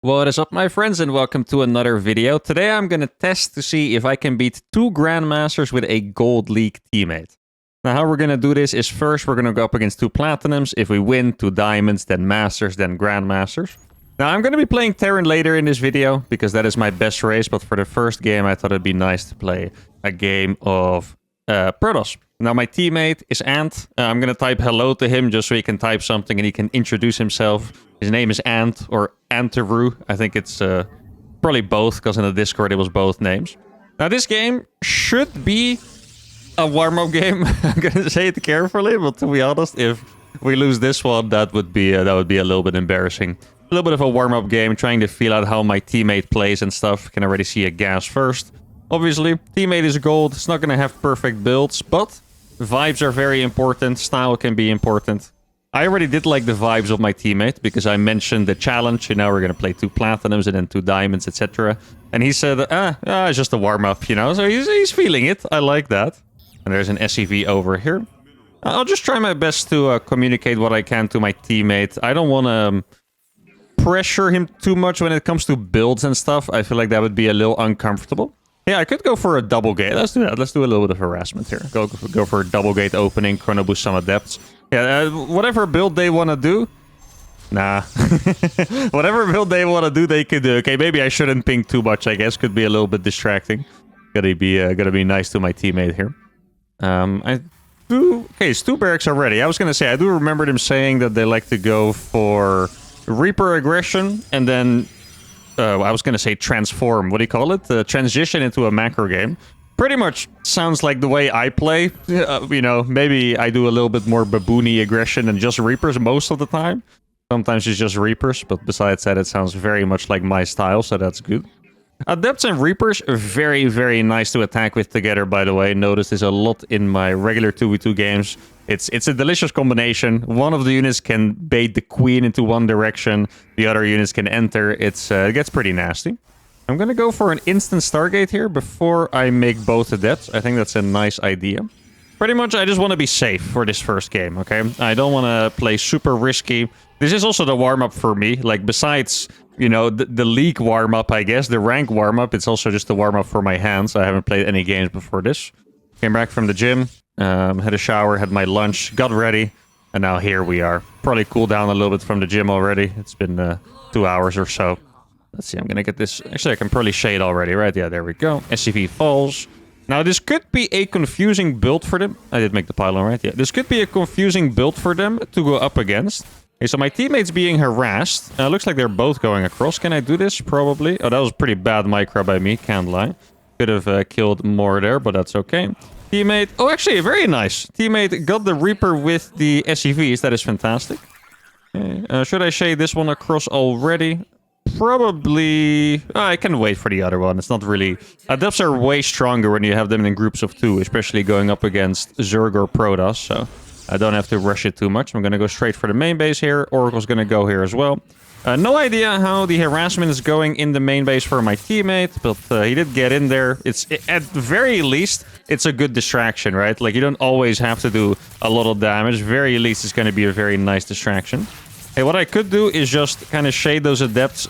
What is up, my friends, and welcome to another video. Today I'm going to test to see if I can beat 2 Grandmasters with a Gold League teammate. Now, how we're going to do this is first we're going to go up against 2 Platinums. If we win, 2 Diamonds, then Masters, then Grandmasters. Now, I'm going to be playing Terran later in this video, because that is my best race, but for the first game I thought it'd be nice to play a game of Protoss. Now, my teammate is Ant. I'm going to type hello to him just so he can type something and he can introduce himself. His name is Ant, or Antaru. I think it's probably both, because in the Discord it was both names. Now, this game should be a warm-up game. I'm going to say it carefully, but to be honest, if we lose this one, that would be a little bit embarrassing. A little bit of a warm-up game, trying to feel out how my teammate plays and stuff. Can already see a gas first. Obviously, teammate is gold. It's not going to have perfect builds, but vibes are very important. Style can be important. I already did like the vibes of my teammate because I mentioned the challenge. You know, we're going to play 2 Platinums and then 2 Diamonds, etc. And he said, it's just a warm-up, you know. So he's feeling it. I like that. And there's an SCV over here. I'll just try my best to communicate what I can to my teammate. I don't want to pressure him too much when it comes to builds and stuff. I feel like that would be a little uncomfortable. Yeah, I could go for a double gate. Let's do that. Let's do a little bit of harassment here. Go for a double gate opening, chrono boost some adepts. Yeah, whatever build they want to do. Nah. Whatever build they want to do, they can do. Okay, maybe I shouldn't ping too much, I guess. Could be a little bit distracting. Gotta be nice to my teammate here. Okay, it's 2 barracks already. I was gonna say, I do remember them saying that they like to go for Reaper aggression and then I was going to say transform. What do you call it? Transition into a macro game. Pretty much sounds like the way I play. You know, maybe I do a little bit more baboony aggression than just Reapers most of the time. Sometimes it's just Reapers, but besides that, it sounds very much like my style, so that's good. Adepts and Reapers are very, very nice to attack with together, by the way. Notice this a lot in my regular 2v2 games. It's a delicious combination. One of the units can bait the queen into one direction. The other units can enter. It gets pretty nasty. I'm going to go for an instant Stargate here before I make both adepts. I think that's a nice idea. Pretty much, I just want to be safe for this first game, okay? I don't want to play super risky. This is also the warm-up for me. Like, besides, you know, the league warm-up, I guess, the rank warm-up, it's also just the warm-up for my hands. I haven't played any games before this. Came back from the gym, had a shower, had my lunch, got ready, and now here we are. Probably cooled down a little bit from the gym already. It's been 2 hours or so. Let's see, I'm gonna get this. Actually, I can probably shade already, right? Yeah, there we go. SCV falls. Now, this could be a confusing build for them. I did make the pylon, right? Yeah, this could be a confusing build for them to go up against. Okay, so my teammate's being harassed. Looks like they're both going across. Can I do this? Probably. Oh, that was pretty bad micro by me. Can't lie. Could have killed more there, but that's okay. Teammate. Oh, actually, very nice. Teammate got the Reaper with the SCVs. That is fantastic. Okay. Should I shade this one across already? Probably. I can wait for the other one. It's not really. Adepts are way stronger when you have them in groups of 2, especially going up against Zerg or Protoss. So I don't have to rush it too much. I'm going to go straight for the main base here. Oracle's going to go here as well. No idea how the harassment is going in the main base for my teammate, but he did get in there. At the very least, it's a good distraction, right? Like, you don't always have to do a lot of damage. Very least, it's going to be a very nice distraction. Hey, what I could do is just kind of shade those adepts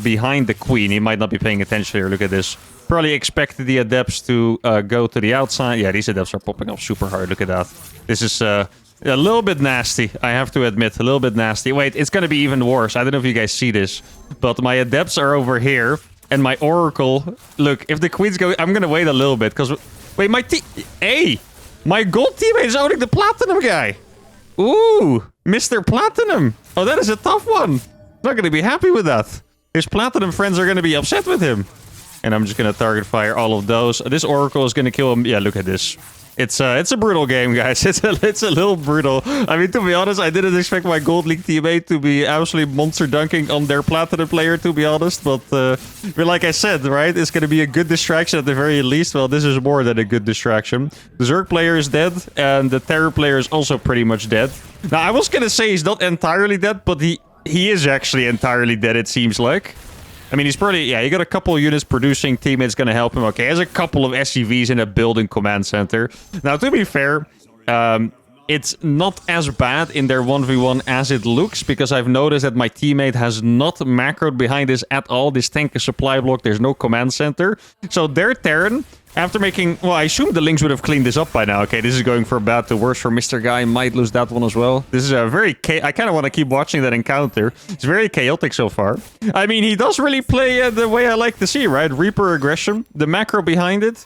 behind the queen. He might not be paying attention here. Look at this. Probably expected the adepts to go to the outside. Yeah, these adepts are popping up super hard. Look at that. This is a little bit nasty, I have to admit. A little bit nasty. Wait, it's going to be even worse. I don't know if you guys see this, but my adepts are over here, and my Oracle... Look, if the queen's going... I'm going to wait a little bit, because... Wait, Hey! My gold teammate is owning the platinum guy! Ooh! Mr. Platinum! Oh, that is a tough one! I'm not going to be happy with that. His platinum friends are going to be upset with him. And I'm just going to target fire all of those. This Oracle is going to kill him. Yeah, look at this. It's a brutal game, guys. It's a little brutal. I mean, to be honest, I didn't expect my Gold League teammate to be absolutely monster dunking on their Platinum player, to be honest. But like I said, right, it's going to be a good distraction at the very least. Well, this is more than a good distraction. The Zerg player is dead, and the Terror player is also pretty much dead. Now, I was going to say he's not entirely dead, but he is actually entirely dead, it seems like. I mean, he's probably... Yeah, you got a couple of units producing. Teammate's going to help him. Okay, he has a couple of SCVs in a building command center. Now, to be fair, it's not as bad in their 1v1 as it looks, because I've noticed that my teammate has not macroed behind this at all. This tank is supply block, there's no command center. So their Terran, after making... Well, I assume the Lynx would have cleaned this up by now. Okay, this is going from bad to worse for Mr. Guy. Might lose that one as well. This is a very... I kind of want to keep watching that encounter. It's very chaotic so far. I mean, he does really play the way I like to see, right? Reaper aggression, the macro behind it,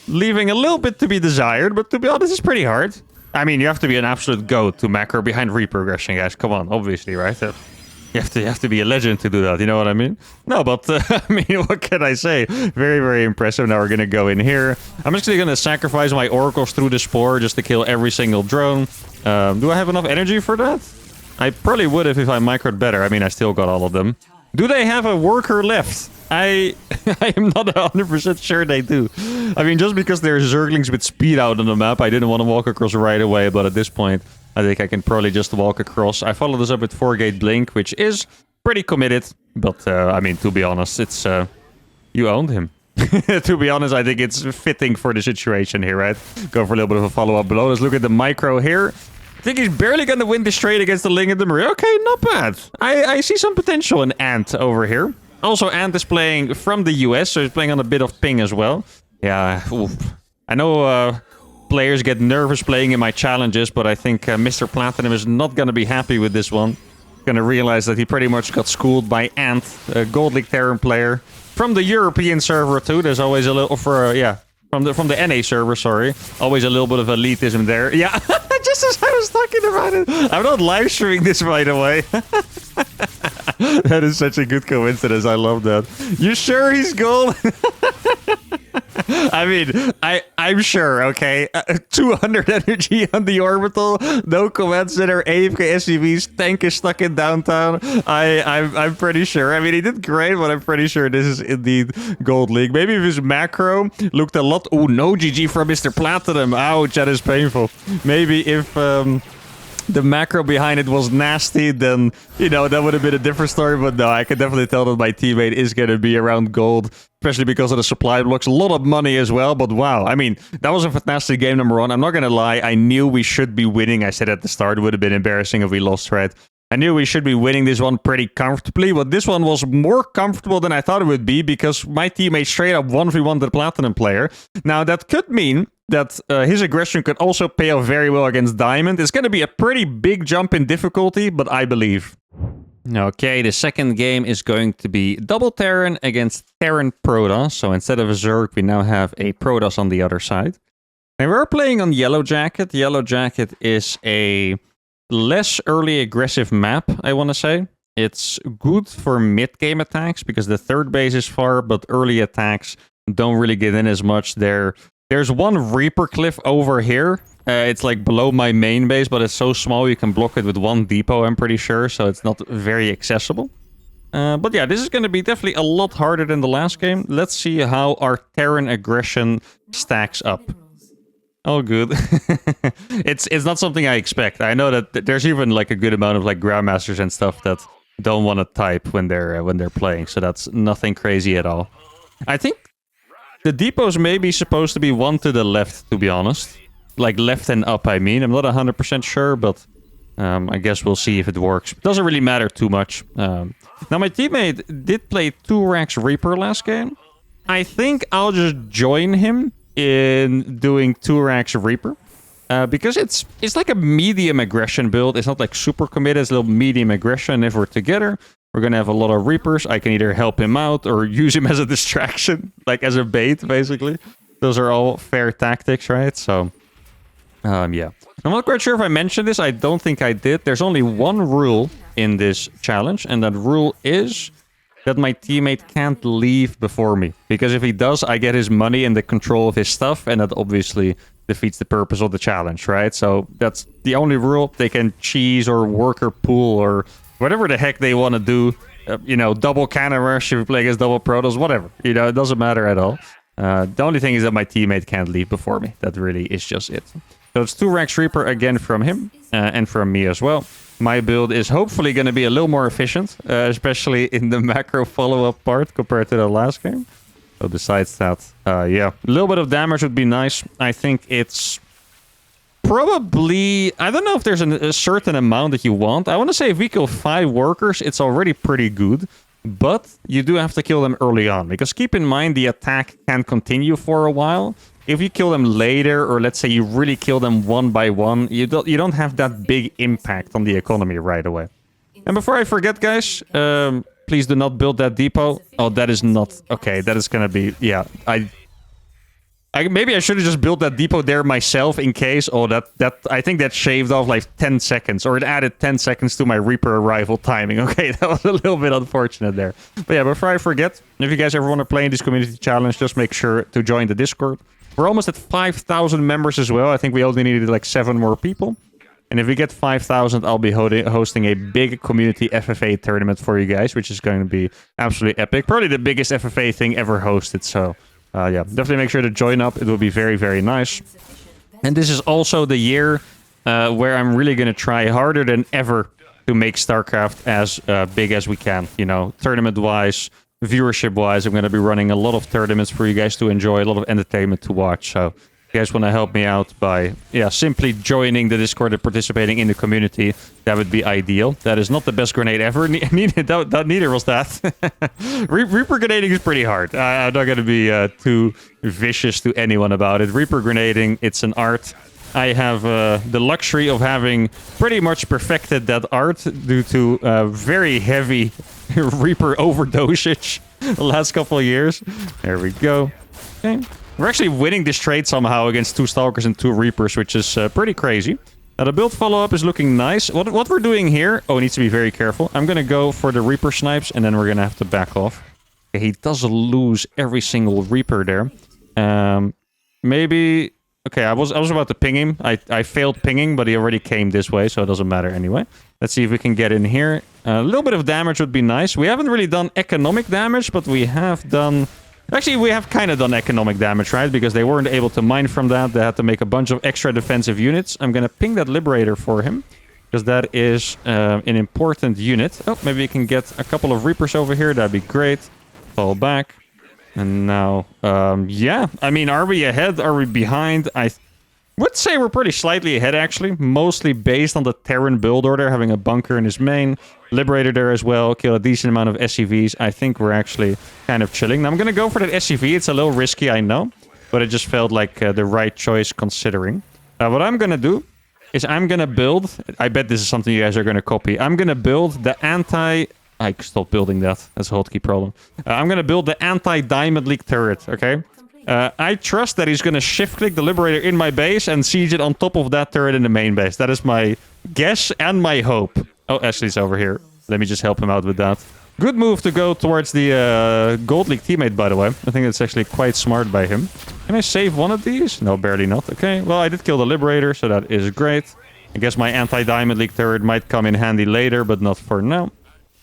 leaving a little bit to be desired, but to be honest, it's pretty hard. I mean, you have to be an absolute goat to macro behind Reaper aggression, guys. Come on, obviously, right? You have to be a legend to do that, you know what I mean? No, but, I mean, what can I say? Very, very impressive. Now we're going to go in here. I'm just going to sacrifice my oracles through the spore just to kill every single drone. Do I have enough energy for that? I probably would if I microed better. I mean, I still got all of them. Do they have a worker left? I am not 100% sure they do. I mean, just because there's Zerglings with speed out on the map, I didn't want to walk across right away, but at this point, I think I can probably just walk across. I followed this up with 4-gate blink, which is pretty committed, but I mean, to be honest, it's you owned him. To be honest, I think it's fitting for the situation here, right? Go for a little bit of a follow-up below. Let's look at the micro here. I think he's barely going to win this trade against the Ling and the Marie. Okay, not bad. I see some potential in Ant over here. Also, Ant is playing from the US, so he's playing on a bit of ping as well. Yeah, oof. I know players get nervous playing in my challenges, but I think Mr. Platinum is not going to be happy with this one. Going to realize that he pretty much got schooled by Ant, a Gold League Terran player. From the European server too, there's always a little, from the NA server, sorry. Always a little bit of elitism there. Yeah, just as I was talking about it. I'm not live streaming this, by the way. That is such a good coincidence. I love that. You sure he's gold? I mean, I'm sure, okay? 200 energy on the orbital, no command center, AFK SCVs, tank is stuck in downtown. I'm pretty sure. I mean, he did great, but I'm pretty sure this is indeed Gold League. Maybe if his macro looked a lot... Oh, no GG from Mr. Platinum. Ouch, that is painful. Maybe if... the macro behind it was nasty, then, you know, that would have been a different story. But no, I can definitely tell that my teammate is going to be around gold, especially because of the supply blocks. A lot of money as well, but wow. I mean, that was a fantastic game, number one. I'm not going to lie. I knew we should be winning. I said at the start it would have been embarrassing if we lost, right? I knew we should be winning this one pretty comfortably, but this one was more comfortable than I thought it would be because my teammate straight up 1v1 the Platinum player. Now, that could mean that his aggression could also pay off very well against Diamond. It's going to be a pretty big jump in difficulty, but I believe. Okay, the second game is going to be double Terran against Terran Protoss. So instead of a Zerg, we now have a Protoss on the other side. And we're playing on Yellow Jacket. Yellow Jacket is a less early aggressive map, I want to say. It's good for mid-game attacks because the third base is far, but early attacks don't really get in as much there. There's one Reaper cliff over here. It's like below my main base, but it's so small you can block it with one depot, I'm pretty sure, so it's not very accessible. But yeah, this is going to be definitely a lot harder than the last game. Let's see how our Terran aggression stacks up. Oh, good. It's not something I expect. I know that there's even like a good amount of like Grandmasters and stuff that don't want to type when they're playing, so that's nothing crazy at all. I think the depots may be supposed to be one to the left, to be honest. Like left and up, I mean. I'm not 100% sure, but I guess we'll see if it works. It doesn't really matter too much. Now, my teammate did play 2-Rax Reaper last game. I think I'll just join him in doing 2-Rax Reaper. Because it's like a medium aggression build. It's not like super committed. It's a little medium aggression. If we're together, we're going to have a lot of Reapers. I can either help him out or use him as a distraction. Like as a bait, basically. Those are all fair tactics, right? So, yeah. I'm not quite sure if I mentioned this. I don't think I did. There's only one rule in this challenge. And that rule is that my teammate can't leave before me. Because if he does, I get his money and the control of his stuff. And that obviously defeats the purpose of the challenge, right? So that's the only rule. They can cheese or worker pool or whatever the heck they want to do. You know, double cannon rush if you play against double Protoss, whatever. You know, it doesn't matter at all. The only thing is that my teammate can't leave before me. That really is just it. So it's 2-Rax Reaper again from him and from me as well. My build is hopefully going to be a little more efficient, especially in the macro follow-up part compared to the last game. So besides that, yeah, a little bit of damage would be nice. I think it's probably... I don't know if there's a certain amount that you want. I want to say if we kill 5 workers, it's already pretty good. But you do have to kill them early on. Because keep in mind, the attack can continue for a while. If you kill them later, or let's say you really kill them one by one, you don't have that big impact on the economy right away. And before I forget, guys, please do not build that depot. Oh, that is not... Okay, that is gonna be... Yeah, maybe I should have just built that depot there myself in case. Oh, I think that shaved off like 10 seconds. Or it added 10 seconds to my Reaper arrival timing. Okay, that was a little bit unfortunate there. But yeah, before I forget, if you guys ever want to play in this community challenge, just make sure to join the Discord. We're almost at 5,000 members as well. I think we only needed like 7 more people. And if we get 5,000, I'll be hosting a big community FFA tournament for you guys, which is going to be absolutely epic. Probably the biggest FFA thing ever hosted, so... yeah, definitely make sure to join up. It will be very, very nice. And this is also the year where I'm really going to try harder than ever to make StarCraft as big as we can. You know, tournament-wise, viewership-wise, I'm going to be running a lot of tournaments for you guys to enjoy, a lot of entertainment to watch. So if you guys want to help me out by, yeah, simply joining the Discord and participating in the community, that would be ideal. That is not the best grenade ever. Neither was that. Reaper grenading is pretty hard. I'm not going to be too vicious to anyone about it. Reaper grenading, it's an art. I have the luxury of having pretty much perfected that art due to very heavy Reaper overdosage the last couple of years. There we go. Okay. We're actually winning this trade somehow against 2 Stalkers and 2 Reapers, which is pretty crazy. Now, the build follow-up is looking nice. What we're doing here... Oh, needs to be very careful. I'm going to go for the Reaper snipes, and then we're going to have to back off. Okay, he does lose every single Reaper there. Maybe... Okay, I was about to ping him. I failed pinging, but he already came this way, so it doesn't matter anyway. Let's see if we can get in here. A little bit of damage would be nice. We haven't really done economic damage, but we have done... Actually, we have kind of done economic damage, right? Because they weren't able to mine from that. They had to make a bunch of extra defensive units. I'm going to ping that Liberator for him, because that is an important unit. Oh, maybe we can get a couple of Reapers over here. That'd be great. Fall back. And now, yeah. I mean, are we ahead? Are we behind? I would say we're pretty slightly ahead, actually. Mostly based on the Terran build order, having a bunker in his main. Liberator there as well. Kill a decent amount of SCVs. I think we're actually kind of chilling. Now, I'm going to go for that SCV. It's a little risky, I know. But it just felt like the right choice considering. What I'm going to do is I'm going to build... I bet this is something you guys are going to copy. I'm going to build the anti... I stopped building that. That's a hotkey problem. I'm going to build the anti-Diamond League turret, okay? I trust that he's going to shift-click the Liberator in my base and siege it on top of that turret in the main base. That is my guess and my hope. Oh, Ashley's over here. Let me just help him out with that. Good move to go towards the Gold League teammate, by the way. I think it's actually quite smart by him. Can I save one of these? No, barely not. Okay, well, I did kill the Liberator, so that is great. I guess my anti-Diamond League turret might come in handy later, but not for now.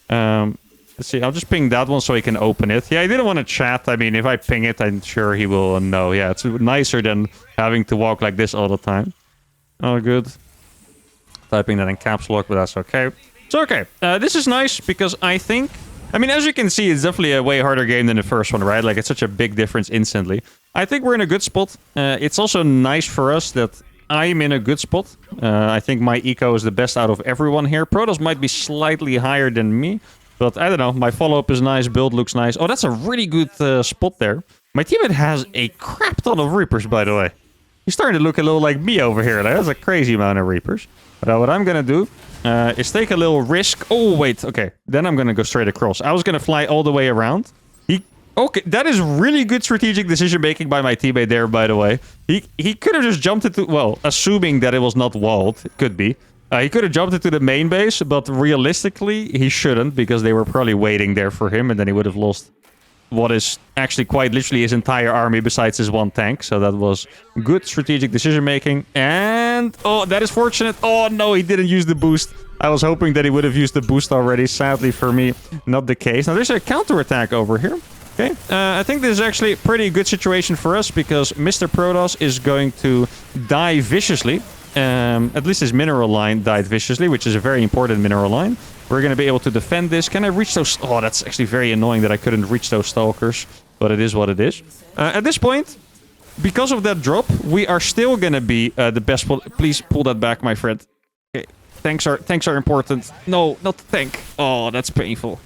Let's see, I'll just ping that one so he can open it. Yeah, I didn't want to chat. I mean, if I ping it, I'm sure he will know. Yeah, it's nicer than having to walk like this all the time. Oh, good. Typing that in caps lock, but that's okay. So, okay, this is nice because I think... I mean, as you can see, it's definitely a way harder game than the first one, right? Like, it's such a big difference instantly. I think we're in a good spot. It's also nice for us that I'm in a good spot. I think my eco is the best out of everyone here. Protoss might be slightly higher than me. But I don't know, my follow-up is nice, build looks nice. Oh, that's a really good spot there. My teammate has a crap ton of Reapers, by the way. He's starting to look a little like me over here. Like, that's a crazy amount of Reapers. But what I'm going to do is take a little risk. Oh, wait, okay. Then I'm going to go straight across. I was going to fly all the way around. Okay, that is really good strategic decision-making by my teammate there, by the way. He could have just jumped into... Well, assuming that it was not walled. It could be. He could have jumped into the main base, but realistically, he shouldn't, because they were probably waiting there for him, and then he would have lost what is actually quite literally his entire army besides his one tank. So that was good strategic decision-making. And... Oh, that is fortunate. Oh, no, he didn't use the boost. I was hoping that he would have used the boost already. Sadly for me, not the case. Now, there's a counterattack over here. Okay, I think this is actually a pretty good situation for us, because Mr. Protoss is going to die viciously. At least his mineral line died viciously, which is a very important mineral line. We're going to be able to defend this. Can I reach those... Oh, that's actually very annoying that I couldn't reach those stalkers. But it is what it is. At this point, because of that drop, we are still gonna be the best. Please pull that back, my friend. Okay, tanks are important. No, not the tank. Oh, that's painful.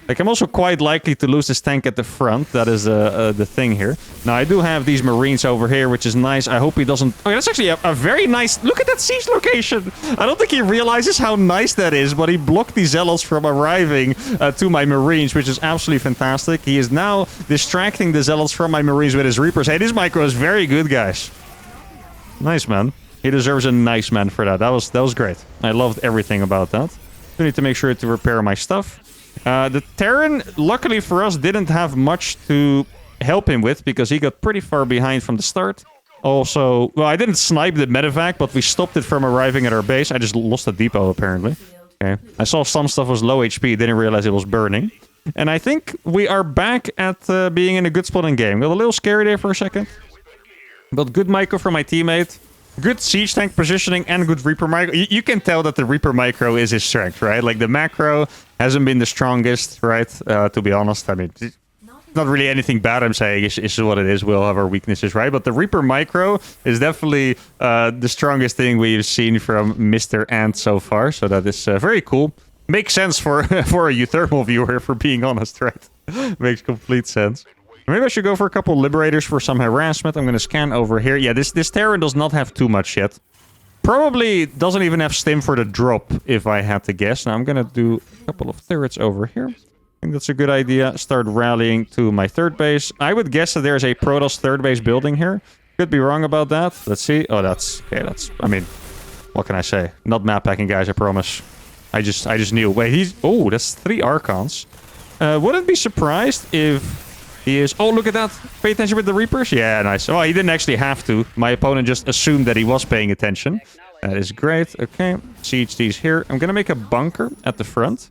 Like, I'm also quite likely to lose this tank at the front. That is the thing here. Now, I do have these Marines over here, which is nice. I hope he doesn't... Okay, that's actually a very nice... Look at that siege location! I don't think he realizes how nice that is, but he blocked the Zealots from arriving to my Marines, which is absolutely fantastic. He is now distracting the Zealots from my Marines with his Reapers. Hey, this micro is very good, guys. Nice, man. He deserves a nice man for that. That was great. I loved everything about that. I need to make sure to repair my stuff. The Terran, luckily for us, didn't have much to help him with because he got pretty far behind from the start. Also, well, I didn't snipe the medevac, but we stopped it from arriving at our base. I just lost the depot, apparently. Okay. I saw some stuff was low HP, didn't realize it was burning. And I think we are back at being in a good spot in game. Got a little scary there for a second. But good micro from my teammate. Good siege tank positioning and good Reaper micro. You can tell that the Reaper micro is his strength, right? Like, the macro hasn't been the strongest, right? To be honest, I mean, not really anything bad I'm saying. It's what it is. We'll have our weaknesses, right? But the Reaper micro is definitely the strongest thing we've seen from Mr. Ant so far. So that is very cool. Makes sense for for a uThermal viewer, for being honest, right? Makes complete sense. Maybe I should go for a couple Liberators for some harassment. I'm going to scan over here. Yeah, this Terran does not have too much yet. Probably doesn't even have stim for the drop, if I had to guess. Now I'm going to do a couple of turrets over here. I think that's a good idea. Start rallying to my third base. I would guess that there's a Protoss third base building here. Could be wrong about that. Let's see. Oh, that's... Okay, that's... I mean, what can I say? Not map packing, guys, I promise. I just knew. Wait, he's... Oh, that's 3 Archons. Wouldn't be surprised if... He is... Oh, look at that. Pay attention with the Reapers. Yeah, nice. Oh, he didn't actually have to. My opponent just assumed that he was paying attention. That is great. Okay. Siege these here. I'm going to make a bunker at the front.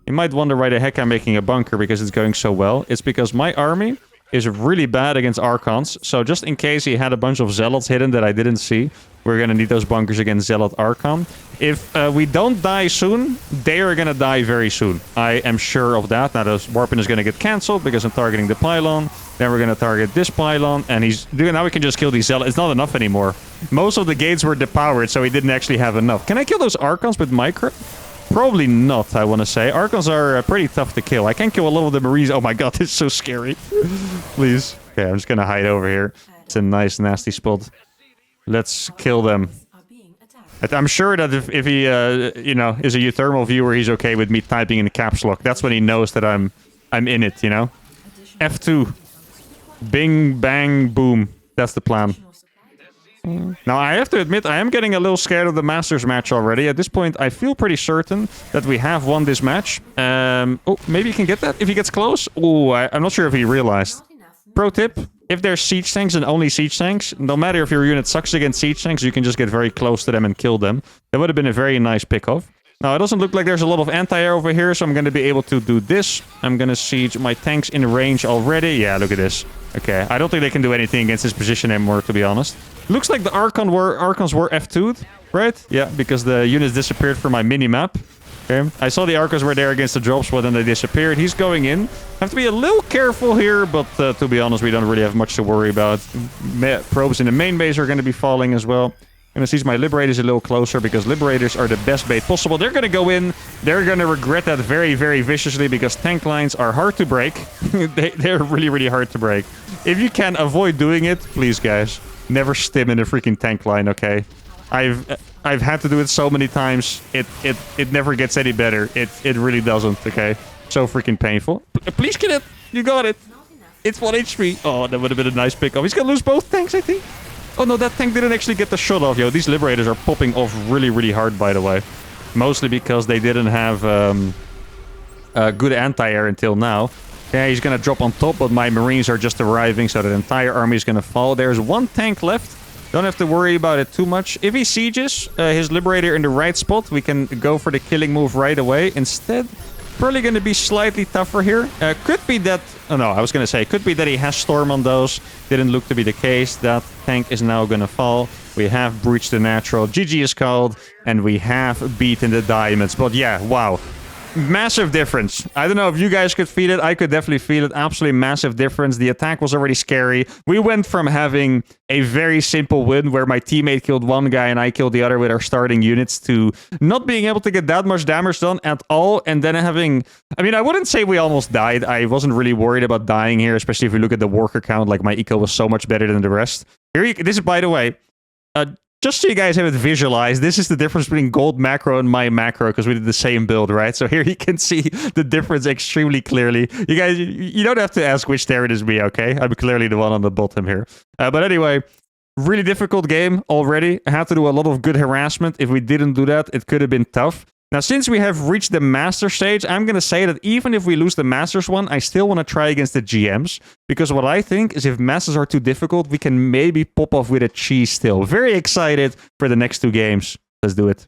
You might wonder why the heck I'm making a bunker because it's going so well. It's because my army is really bad against Archons. So just in case he had a bunch of Zealots hidden that I didn't see, we're going to need those bunkers against Zealot Archon. If we don't die soon, they are going to die very soon. I am sure of that. Now, this Warpin is going to get cancelled because I'm targeting the pylon. Then we're going to target this pylon. And he's doing... Now we can just kill these Zealots. It's not enough anymore. Most of the gates were depowered, so he didn't actually have enough. Can I kill those Archons with micro? Probably not, I want to say. Archons are pretty tough to kill. I can kill a lot of the Marines. Oh my god, it's so scary. Please. Okay, I'm just going to hide over here. It's a nice, nasty spot. Let's kill them. I'm sure that if he, you know, is a uThermal viewer, he's okay with me typing in the caps lock. That's when he knows that I'm in it, you know? F2. Bing, bang, boom. That's the plan. Now, I have to admit, I am getting a little scared of the Masters match already. At this point, I feel pretty certain that we have won this match. Oh, maybe he can get that if he gets close. Oh, I'm not sure if he realized. Pro tip, if there's siege tanks and only siege tanks, no matter if your unit sucks against siege tanks, you can just get very close to them and kill them. That would have been a very nice pick-off. Now, it doesn't look like there's a lot of anti-air over here, so I'm going to be able to do this. I'm going to siege my tanks in range already. Yeah, look at this. Okay, I don't think they can do anything against this position anymore, to be honest. Looks like the Archons were F2'd, right? Yeah, because the units disappeared from my mini-map. Okay, I saw the Archons were there against the drops, but then they disappeared. He's going in. Have to be a little careful here, but to be honest, we don't really have much to worry about. Probes in the main base are going to be falling as well. I'm going to seize my Liberators a little closer because Liberators are the best bait possible. They're going to go in. They're going to regret that very, very viciously because tank lines are hard to break. They're really, really hard to break. If you can avoid doing it, please, guys, never stim in a freaking tank line, okay? I've had to do it so many times. It never gets any better. It really doesn't, okay? So freaking painful. Please get it. You got it. It's 1 HP. Oh, that would have been a nice pick-off. He's going to lose both tanks, I think. Oh no, that tank didn't actually get the shot off, yo. These Liberators are popping off really, really hard, by the way. Mostly because they didn't have good anti-air until now. Yeah, he's gonna drop on top, but my Marines are just arriving, so the entire army is gonna fall. There's 1 tank left. Don't have to worry about it too much. If he sieges his Liberator in the right spot, we can go for the killing move right away. Instead, probably going to be slightly tougher here. Could be that... Oh, no, I was going to say, could be that he has Storm on those. Didn't look to be the case. That tank is now going to fall. We have breached the natural. GG is called, and we have beaten the diamonds. But yeah, wow. Massive difference. I don't know if you guys could feel it. I could definitely feel it. Absolutely massive difference. The attack was already scary. We went from having a very simple win where my teammate killed one guy and I killed the other with our starting units to not being able to get that much damage done at all. And then having... I mean, I wouldn't say we almost died. I wasn't really worried about dying here, especially if you look at the worker count. Like, my eco was so much better than the rest. This is, by the way... just so you guys have it visualized, this is the difference between gold macro and my macro, because we did the same build, right? So here you can see the difference extremely clearly. You guys, you don't have to ask which Terran is me, okay? I'm clearly the one on the bottom here. But anyway, really difficult game already. I had to do a lot of good harassment. If we didn't do that, it could have been tough. Now, since we have reached the Master stage, I'm going to say that even if we lose the Masters one, I still want to try against the GMs. Because what I think is if Masters are too difficult, we can maybe pop off with a cheese still. Very excited for the next 2 games. Let's do it.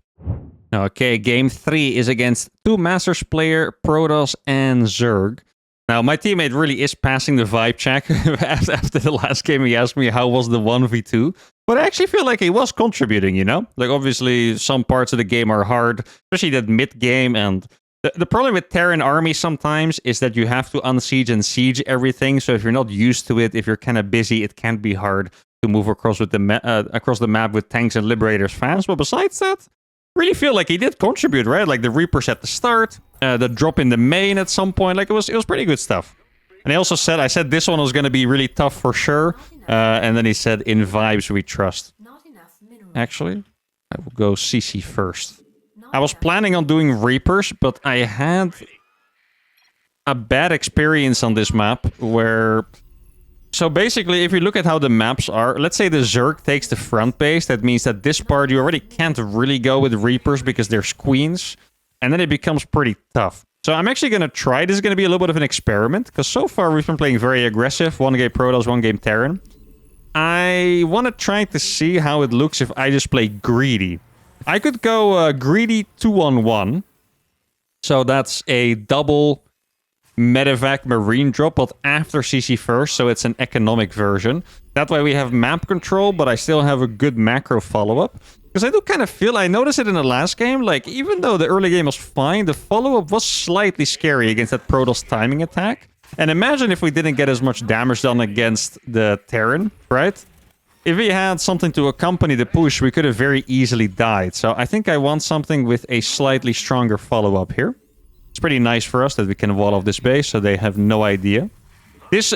Okay, game 3 is against 2 Masters player, Protoss and Zerg. Now, my teammate really is passing the vibe check. After the last game, he asked me how was the 1v2. But I actually feel like he was contributing, you know? Like, obviously, some parts of the game are hard, especially that mid-game. And the problem with Terran army sometimes is that you have to unsiege and siege everything. So if you're not used to it, if you're kind of busy, it can be hard to move across with across the map with tanks and liberators fast. But besides that, really feel like he did contribute, right? Like the Reapers at the start, the drop in the main at some point. Like, it was pretty good stuff. And he also said, I said this one was going to be really tough for sure. And then he said, in vibes we trust. Actually, I will go CC first. I was planning on doing Reapers, but I had a bad experience on this map where... So basically, if you look at how the maps are, let's say the Zerg takes the front base. That means that this part you already can't really go with Reapers because there's queens. And then it becomes pretty tough. So I'm actually going to try. This is going to be a little bit of an experiment. Because so far we've been playing very aggressive. 1 game Protoss, 1 game Terran. I want to try to see how it looks if I just play greedy. I could go greedy 2-on-1. So that's a double medevac marine drop, but after CC first. So it's an economic version. That way we have map control, but I still have a good macro follow-up. Because I do kind of feel, I noticed it in the last game, like, even though the early game was fine, the follow-up was slightly scary against that Protoss timing attack. And imagine if we didn't get as much damage done against the Terran, right? If we had something to accompany the push, we could have very easily died. So I think I want something with a slightly stronger follow-up here. It's pretty nice for us that we can wall off this base, so they have no idea. This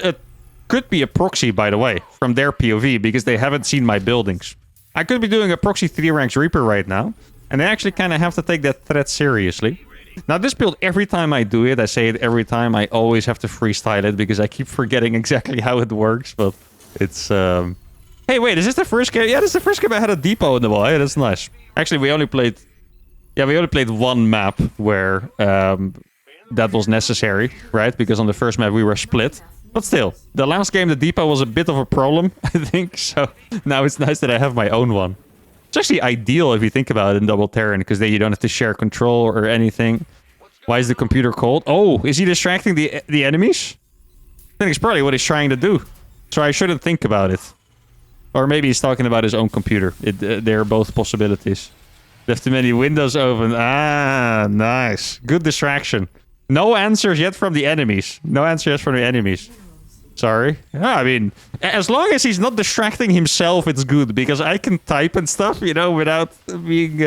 could be a proxy, by the way, from their POV, because they haven't seen my buildings. I could be doing a proxy 3 ranks Reaper right now, and they actually kind of have to take that threat seriously. Now, this build, every time I do it, I say it every time, I always have to freestyle it, because I keep forgetting exactly how it works, but it's... Hey, wait, is this the first game? Yeah, this is the first game I had a depot in the wall. Yeah, that's nice. Actually, we only played... Yeah, we only played 1 map where that was necessary, right? Because on the first map we were split. But still, the last game, the depot was a bit of a problem, I think. So now it's nice that I have my own one. It's actually ideal if you think about it in Double Terran, because then you don't have to share control or anything. Why is the computer cold? Oh, is he distracting the enemies? I think it's probably what he's trying to do. So I shouldn't think about it. Or maybe he's talking about his own computer. They're both possibilities. Left too many windows open. Ah, nice. Good distraction. No answers yet from the enemies. No answers yet from the enemies. Sorry. Yeah, I mean, as long as he's not distracting himself, it's good. Because I can type and stuff, you know, without being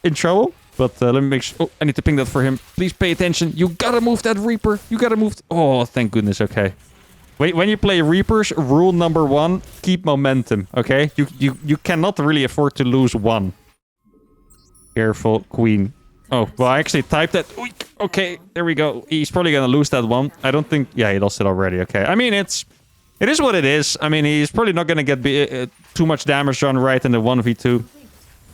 in trouble. But let me make sure... Oh, I need to ping that for him. Please pay attention. You gotta move that Reaper. You gotta move... Oh, thank goodness. Okay. Wait, when you play Reapers, rule number 1, keep momentum, okay? You cannot really afford to lose 1. Careful, Queen. Oh, well, I actually typed that. Okay, there we go. He's probably gonna lose that one. I don't think... Yeah, he lost it already. Okay. I mean, it is what it is. I mean, he's probably not gonna get too much damage done right in the 1v2.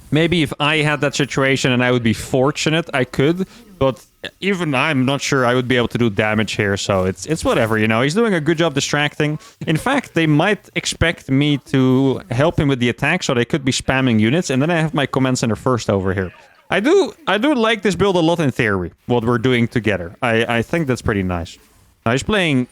Maybe if I had that situation and I would be fortunate, I could. But even I'm not sure I would be able to do damage here. So it's whatever, you know. He's doing a good job distracting. In fact, they might expect me to help him with the attack. So they could be spamming units. And then I have my command center first over here. I do like this build a lot in theory. What we're doing together. I think that's pretty nice. Now he's playing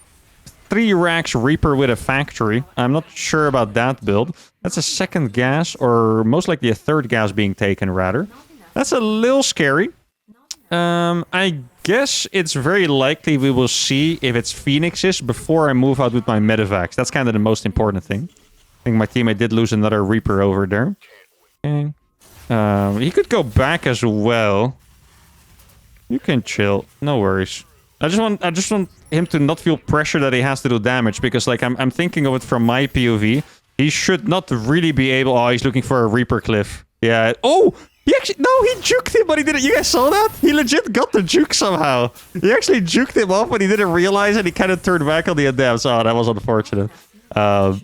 3 racks Reaper with a factory. I'm not sure about that build. That's a 2nd gas, or most likely a 3rd gas being taken, rather. That's a little scary. I guess it's very likely we will see if it's Phoenixes before I move out with my medevacs. That's kind of the most important thing. I think my teammate did lose another Reaper over there. Okay. He could go back as well. You can chill. No worries. I just want him to not feel pressure that he has to do damage, because like I'm thinking of it from my POV. He should not really be able... Oh, he's looking for a Reaper cliff. Yeah. Oh! He actually... No, he juked him, but he didn't... You guys saw that? He legit got the juke somehow. He actually juked him off, but he didn't realize it. He kind of turned back on the adepts. Oh, that was unfortunate. But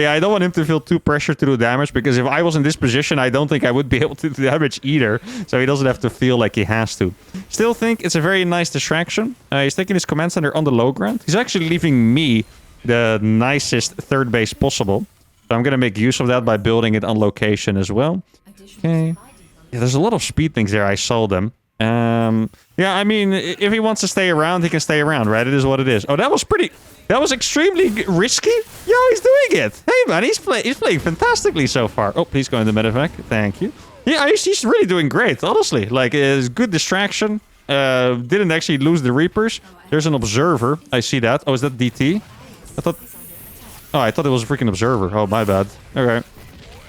yeah, I don't want him to feel too pressured to do damage, because if I was in this position, I don't think I would be able to do damage either. So he doesn't have to feel like he has to. Still think it's a very nice distraction. He's taking his command center on the low ground. He's actually leaving me the nicest third base possible. So I'm going to make use of that by building it on location as well. Okay. Yeah, there's a lot of speed things there. I saw them. Yeah, I mean, if he wants to stay around, he can stay around, right? It is what it is. Oh, that was pretty... That was extremely risky. Yo, he's doing it. Hey, man, he's playing fantastically so far. Oh, please go in the medevac. Thank you. Yeah, he's really doing great, honestly. Like, it's good distraction. Didn't actually lose the Reapers. There's an observer. I see that. Oh, is that DT? I thought... Oh, I thought it was a freaking observer. Oh, my bad. Okay.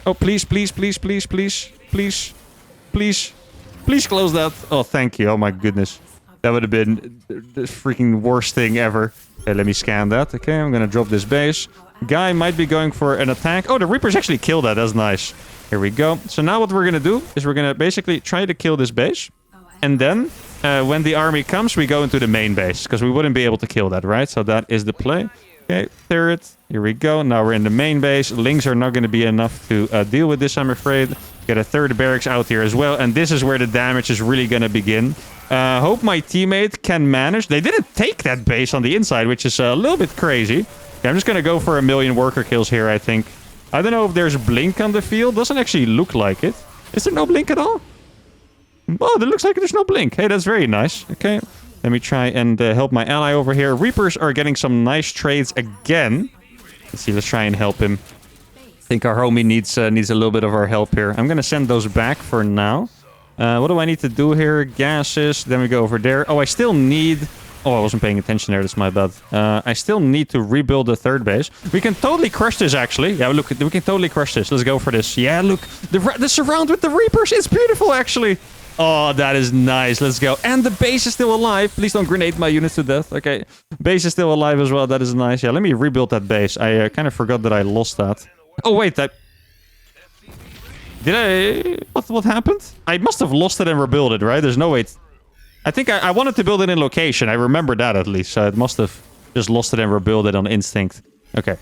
Oh, please, please, please, please, please, please, please, please close that. Oh, thank you. Oh, my goodness. That would have been the freaking worst thing ever. Okay, let me scan that. Okay, I'm gonna drop this base. Guy might be going for an attack. Oh, the Reapers actually killed that. That's nice. Here we go. So now what we're gonna do is we're gonna basically try to kill this base. And then, when the army comes, we go into the main base. Because we wouldn't be able to kill that, right? So that is the play. Okay, turret. Here we go. Now we're in the main base. Lings are not going to be enough to deal with this, I'm afraid. Get a third barracks out here as well. And this is where the damage is really going to begin. Hope my teammate can manage. They didn't take that base on the inside, which is a little bit crazy. Okay, I'm just going to go for 1,000,000 worker kills here, I think. I don't know if there's blink on the field. Doesn't actually look like it. Is there no blink at all? Oh, it looks like there's no blink. Hey, that's very nice. Okay. Let me try and help my ally over here. Reapers are getting some nice trades again. Let's see. Let's try and help him. I think our homie needs a little bit of our help here. I'm going to send those back for now. What do I need to do here? Gases. Then we go over there. Oh, I still need... Oh, I wasn't paying attention there. That's my bad. I still need to rebuild the third base. We can totally crush this, actually. Yeah, look. We can totally crush this. Let's go for this. Yeah, look. The surround with the Reapers. It's beautiful, actually. Oh, that is nice. Let's go. And the base is still alive. Please don't grenade my units to death. Okay. Base is still alive as well. That is nice. Yeah, let me rebuild that base. I kind of forgot that I lost that. Oh, wait. Did I... What happened? I must have lost it and rebuilt it, right? There's no way... I think I wanted to build it in location. I remember that at least. So it must have just lost it and rebuilt it on instinct. Okay.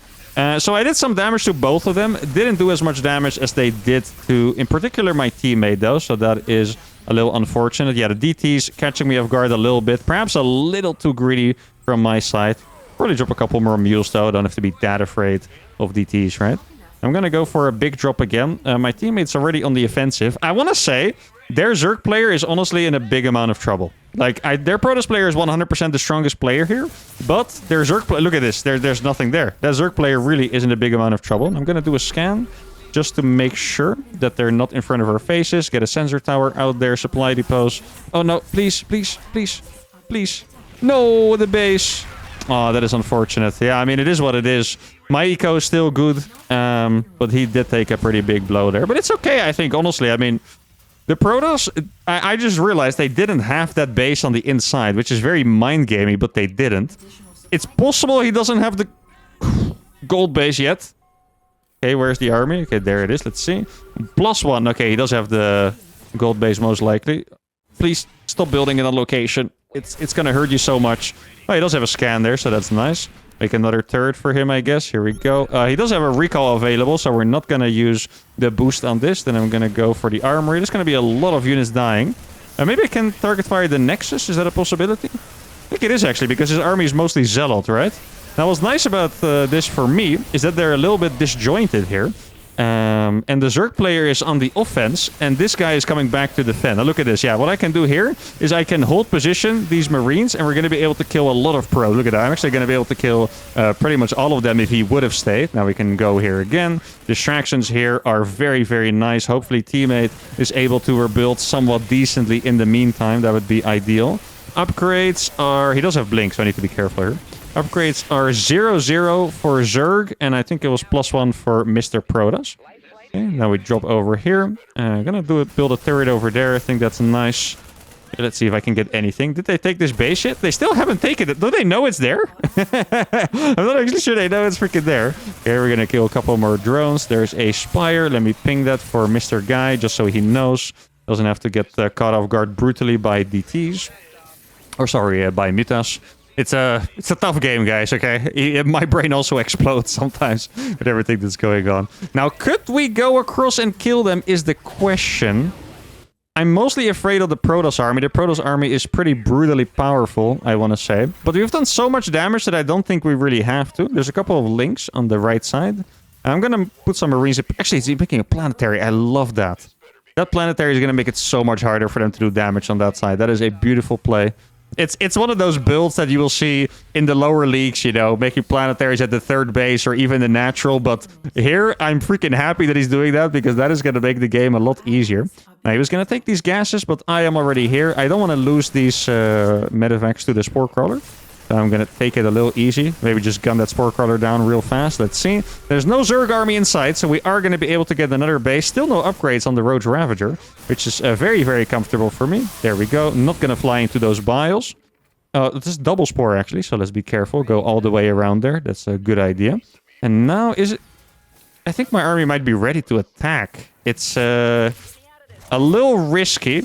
So I did some damage to both of them. Didn't do as much damage as they did to, in particular, my teammate, though. So that is a little unfortunate. Yeah, the DT's catching me off guard a little bit. Perhaps a little too greedy from my side. Probably drop a couple more mules, though. I don't have to be that afraid of DTs, right? I'm going to go for a big drop again. My teammate's already on the offensive. I want to say their Zerg player is honestly in a big amount of trouble. Like, their Protoss player is 100% the strongest player here. But their Zerg player... Look at this. There's nothing there. That Zerg player really is in a big amount of trouble. I'm going to do a scan just to make sure that they're not in front of our faces. Get a sensor tower out there. Supply depots. Oh, no. Please, please, please, please. No, the base. Oh, that is unfortunate. Yeah, I mean, it is what it is. My eco is still good. But he did take a pretty big blow there. But it's okay, I think, honestly. I mean... The Protoss, I just realized they didn't have that base on the inside, which is very mind-gamey, but they didn't. It's possible he doesn't have the gold base yet. Okay, where's the army? Okay, there it is. Let's see. +1. Okay, he does have the gold base most likely. Please stop building it on location. It's gonna hurt you so much. Oh, he does have a scan there, so that's nice. Make another turret for him, I guess. Here we go. He does have a recall available, so we're not going to use the boost on this. Then I'm going to go for the armory. There's going to be a lot of units dying. Maybe I can target fire the Nexus. Is that a possibility? I think it is, actually, because his army is mostly Zealot, right? Now, what's nice about this for me is that they're a little bit disjointed here. And the Zerg player is on the offense, and this guy is coming back to defend. Now look at this. Yeah, what I can do here is I can hold position these Marines, and we're going to be able to kill a lot of pros. Look at that. I'm actually going to be able to kill pretty much all of them if he would have stayed. Now we can go here again. Distractions here are very, very nice. Hopefully teammate is able to rebuild somewhat decently in the meantime. That would be ideal. Upgrades are... He does have blink, so I need to be careful here. Upgrades are 0-0 for Zerg, and I think it was +1 for Mr. Protoss. Okay, now we drop over here. Gonna build a turret over there. I think that's nice. Okay, let's see if I can get anything. Did they take this base yet? They still haven't taken it. Do they know it's there? I'm not actually sure they know it's freaking there. Here we're gonna kill a couple more drones. There's a Spire. Let me ping that for Mr. Guy, just so he knows. Doesn't have to get caught off guard brutally by DTs. Or sorry, by mutas. It's a tough game, guys, okay? My brain also explodes sometimes with everything that's going on. Now, could we go across and kill them is the question. I'm mostly afraid of the Protoss army. The Protoss army is pretty brutally powerful, I want to say. But we've done so much damage that I don't think we really have to. There's a couple of links on the right side. I'm going to put some Marines... Actually, it's making a planetary. I love that. That planetary is going to make it so much harder for them to do damage on that side. That is a beautiful play. It's one of those builds that you will see in the lower leagues, you know, making planetaries at the third base or even the natural. But here, I'm freaking happy that he's doing that because that is going to make the game a lot easier. Now, he was going to take these gases, but I am already here. I don't want to lose these medevacs to the Spore Crawler. So I'm going to take it a little easy. Maybe just gun that Spore Crawler down real fast. Let's see. There's no Zerg army in sight, so we are going to be able to get another base. Still no upgrades on the Roach Ravager, which is very, very comfortable for me. There we go. Not going to fly into those biles. This is double Spore, actually, so let's be careful. Go all the way around there. That's a good idea. And now is it... I think my army might be ready to attack. It's a little risky.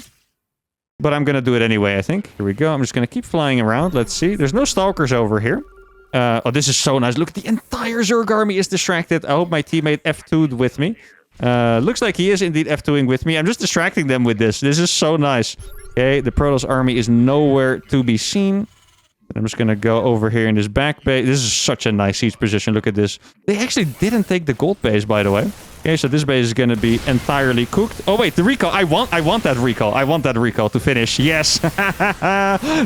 But I'm going to do it anyway, I think. Here we go. I'm just going to keep flying around. Let's see. There's no Stalkers over here. Oh, this is so nice. Look, the entire Zerg army is distracted. I hope my teammate F2'd with me. Looks like he is indeed F2'ing with me. I'm just distracting them with this. This is so nice. Okay, the Protoss army is nowhere to be seen. I'm just going to go over here in this back base. This is such a nice siege position. Look at this. They actually didn't take the gold base, by the way. Okay, so this base is going to be entirely cooked. Oh, wait, the recall. I want that recall. I want that recall to finish. Yes.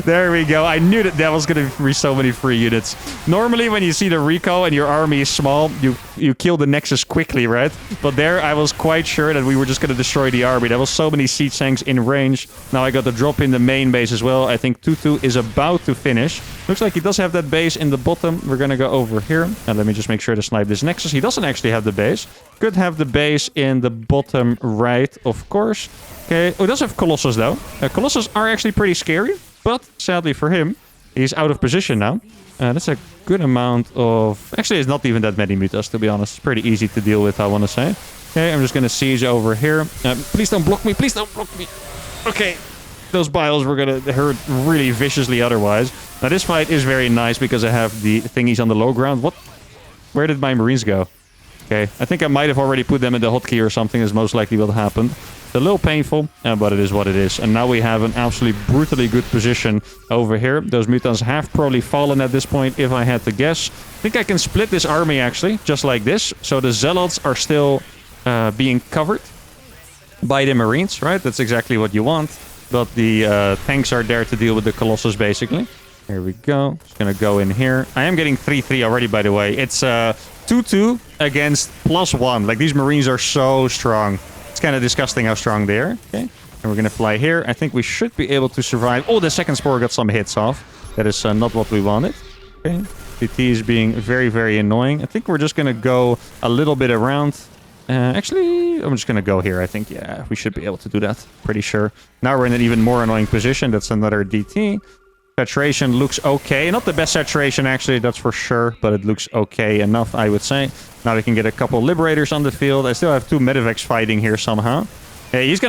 There we go. I knew that was going to be so many free units. Normally, when you see the recall and your army is small, you kill the Nexus quickly, right? But there, I was quite sure that we were just going to destroy the army. There was so many siege tanks in range. Now I got the drop in the main base as well. I think Tutu is about to finish. Looks like he does have that base in the bottom. We're going to go over here. And let me just make sure to snipe this Nexus. He doesn't actually have the base. Could have the base in the bottom right, of course. Okay. Oh, he does have Colossus, though. Colossus are actually pretty scary. But sadly for him, he's out of position now. That's a good amount of... Actually, it's not even that many mutas, to be honest. It's pretty easy to deal with, I want to say. Okay, I'm just going to siege over here. Please don't block me. Please don't block me. Okay. Those biles were going to hurt really viciously otherwise. Now, this fight is very nice because I have the thingies on the low ground. What? Where did my Marines go? Okay, I think I might have already put them in the hotkey or something, is most likely what happened. It's a little painful, but it is what it is. And now we have an absolutely brutally good position over here. Those mutants have probably fallen at this point, if I had to guess. I think I can split this army, actually, just like this. So the Zealots are still being covered by the Marines, right? That's exactly what you want. But the tanks are there to deal with the Colossus, basically. Here we go. Just gonna go in here. I am getting 3-3 already, by the way. It's 2-2 against +1. Like, these Marines are so strong. It's kind of disgusting how strong they are. Okay. And we're gonna fly here. I think we should be able to survive. Oh, the second Spore got some hits off. That is not what we wanted. Okay. PT is being very, very annoying. I think we're just gonna go a little bit around. Actually, I'm just gonna go here, I think. Yeah, we should be able to do that. Pretty sure. Now we're in an even more annoying position. That's another DT. Saturation looks okay. Not the best saturation, actually, that's for sure. But it looks okay enough, I would say. Now we can get a couple Liberators on the field. I still have 2 Medivacs fighting here somehow. He's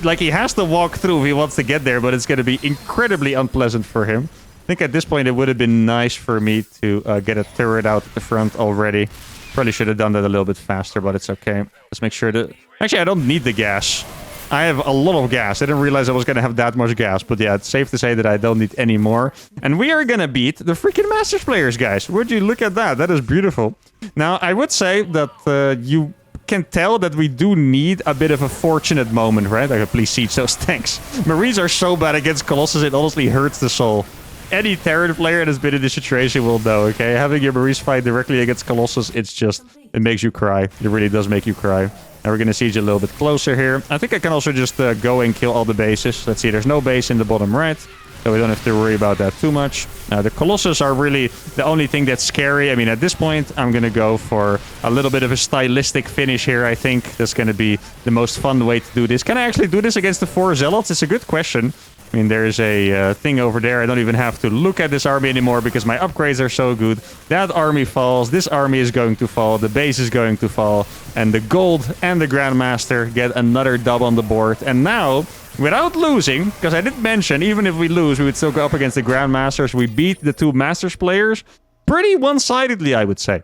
like, he has to walk through if he wants to get there, but it's gonna be incredibly unpleasant for him. I think at this point it would have been nice for me to get a turret out at the front already. Probably should have done that a little bit faster, but it's okay. Let's make sure that... Actually, I don't need the gas. I have a lot of gas. I didn't realize I was going to have that much gas. But yeah, it's safe to say that I don't need any more. And we are going to beat the freaking Masters players, guys. Would you look at that? That is beautiful. Now, I would say that you can tell that we do need a bit of a fortunate moment, right? Like, please siege those tanks. Marines are so bad against Colossus, it honestly hurts the soul. Any Terran player that has been in this situation will know, okay? Having your Marines fight directly against Colossus, it makes you cry. It really does make you cry. Now we're going to siege a little bit closer here. I think I can also just go and kill all the bases. Let's see, there's no base in the bottom right, so we don't have to worry about that too much. The Colossus are really the only thing that's scary. I mean, at this point, I'm going to go for a little bit of a stylistic finish here, I think. That's going to be the most fun way to do this. Can I actually do this against the 4 Zealots? It's a good question. I mean, there's a thing over there. I don't even have to look at this army anymore because my upgrades are so good. That army falls. This army is going to fall. The base is going to fall. And the gold and the Grandmaster get another dub on the board. And now, without losing, because I did mention, even if we lose, we would still go up against the Grandmasters. We beat the 2 Masters players pretty one-sidedly, I would say.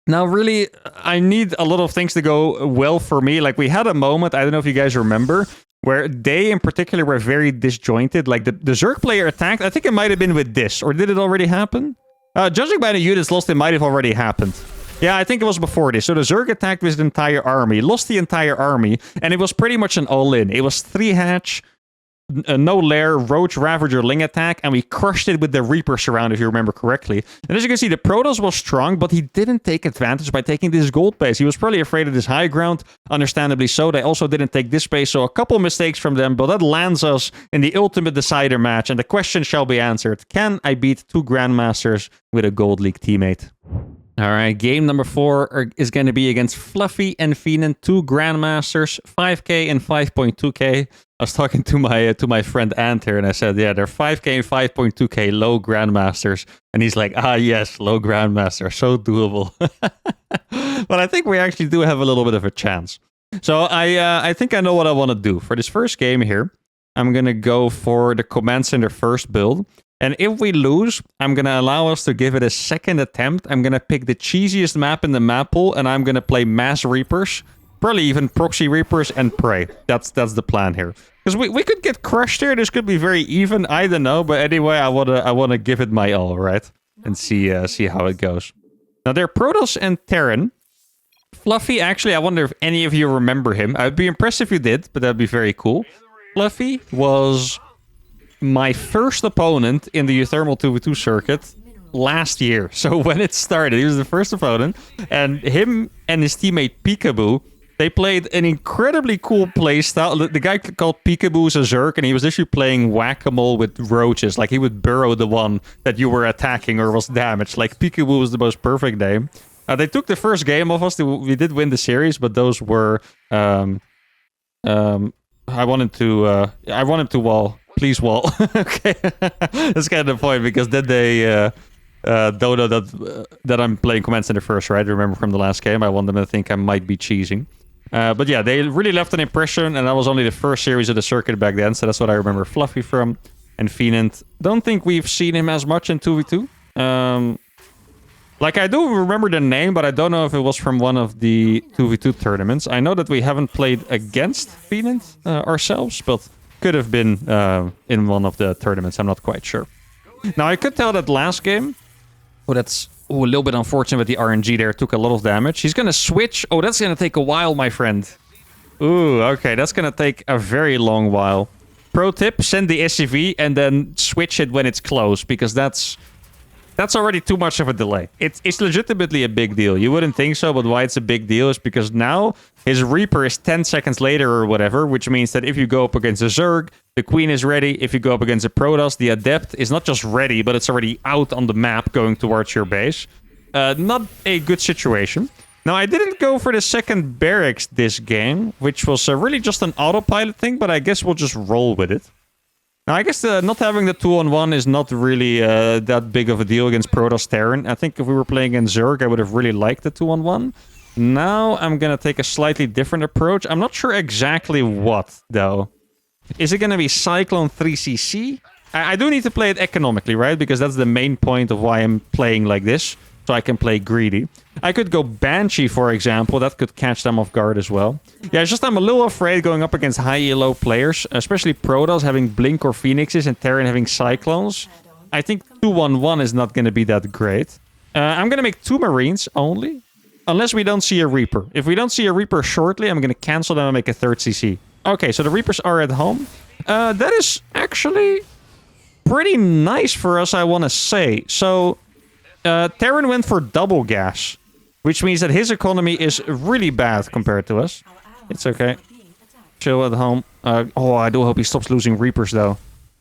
Now, really, I need a lot of things to go well for me. Like, we had a moment, I don't know if you guys remember, where they in particular were very disjointed. Like the Zerg player attacked. I think it might have been with this, or did it already happen? Judging by the units lost, it might have already happened. Yeah, I think it was before this. So the Zerg attacked with the entire army, lost the entire army, and it was pretty much an all-in. It was 3 hatch, no lair, roach, ravager, ling attack, and we crushed it with the Reapers around, if you remember correctly. And as you can see, the Protoss was strong, but he didn't take advantage by taking this gold base. He was probably afraid of this high ground, understandably so. They also didn't take this base, so a couple mistakes from them, but that lands us in the ultimate decider match, and the question shall be answered. Can I beat 2 Grandmasters with a Gold League teammate? All right, game number 4 is going to be against Fluffy and Phenon, 2 Grandmasters, 5k and 5.2k. I was talking to my friend Ant here, and I said, yeah, they're 5k and 5.2k low Grandmasters. And he's like, ah, yes, low Grandmaster, so doable. But I think we actually do have a little bit of a chance. So I think I know what I want to do. For this first game here, I'm going to go for the Command Center first build. And if we lose, I'm going to allow us to give it a second attempt. I'm going to pick the cheesiest map in the map pool, and I'm going to play Mass Reapers. Probably even Proxy Reapers and Prey. That's the plan here. Because we could get crushed here. This could be very even. I don't know. But anyway, I wanna give it my all, right? And see how it goes. Now, they're Protoss and Terran. Fluffy, actually, I wonder if any of you remember him. I'd be impressed if you did, but that'd be very cool. Fluffy was my first opponent in the uThermal 2v2 circuit last year. So when it started, he was the first opponent. And him and his teammate Peekaboo, they played an incredibly cool playstyle. The guy called Peekaboo is a Zerg, and he was actually playing whack-a-mole with roaches. Like, he would burrow the one that you were attacking or was damaged. Like, Peekaboo was the most perfect name. They took the first game of us. We did win the series, but those were... I wanted to wall. Please wall. Okay. That's kind of the point, because then they... don't know that I'm playing Command Center first, right? Remember from the last game, I want them to think I might be cheesing. But yeah, they really left an impression, and that was only the first series of the circuit back then, so that's what I remember Fluffy from. And Phenon, don't think we've seen him as much in 2v2. Like, I do remember the name, but I don't know if it was from one of the 2v2 tournaments. I know that we haven't played against Phenon ourselves, but could have been in one of the tournaments, I'm not quite sure. Now, I could tell that last game... Oh, that's a little bit unfortunate with the RNG there. Took a lot of damage. He's going to switch. Oh, that's going to take a while, my friend. Ooh, okay. That's going to take a very long while. Pro tip, send the SCV and then switch it when it's close, because that's already too much of a delay. It's legitimately a big deal. You wouldn't think so, but why it's a big deal is because now his Reaper is 10 seconds later or whatever, which means that if you go up against a Zerg, the Queen is ready. If you go up against a Protoss, the Adept is not just ready, but it's already out on the map going towards your base. Not a good situation. Now, I didn't go for the second barracks this game, which was really just an autopilot thing, but I guess we'll just roll with it. Now, I guess not having the 2-on-1 is not really that big of a deal against Protoss Terran. I think if we were playing against Zerg, I would have really liked the 2-on-1. Now, I'm going to take a slightly different approach. I'm not sure exactly what, though. Is it going to be Cyclone 3cc? I do need to play it economically, right? Because that's the main point of why I'm playing like this. So I can play greedy. I could go Banshee, for example. That could catch them off guard as well. Yeah, it's just I'm a little afraid going up against high elo players. Especially Protoss having Blink or Phoenixes and Terran having Cyclones. I think 2-1-1 is not going to be that great. I'm going to make 2 Marines only. unless we don't see a Reaper. If we don't see a Reaper shortly, I'm going to cancel them and make a third CC. Okay, so the Reapers are at home. That is actually pretty nice for us, I want to say. So, Terran went for double gas, which means that his economy is really bad compared to us. It's okay. Chill at home. Oh, I do hope he stops losing Reapers, though.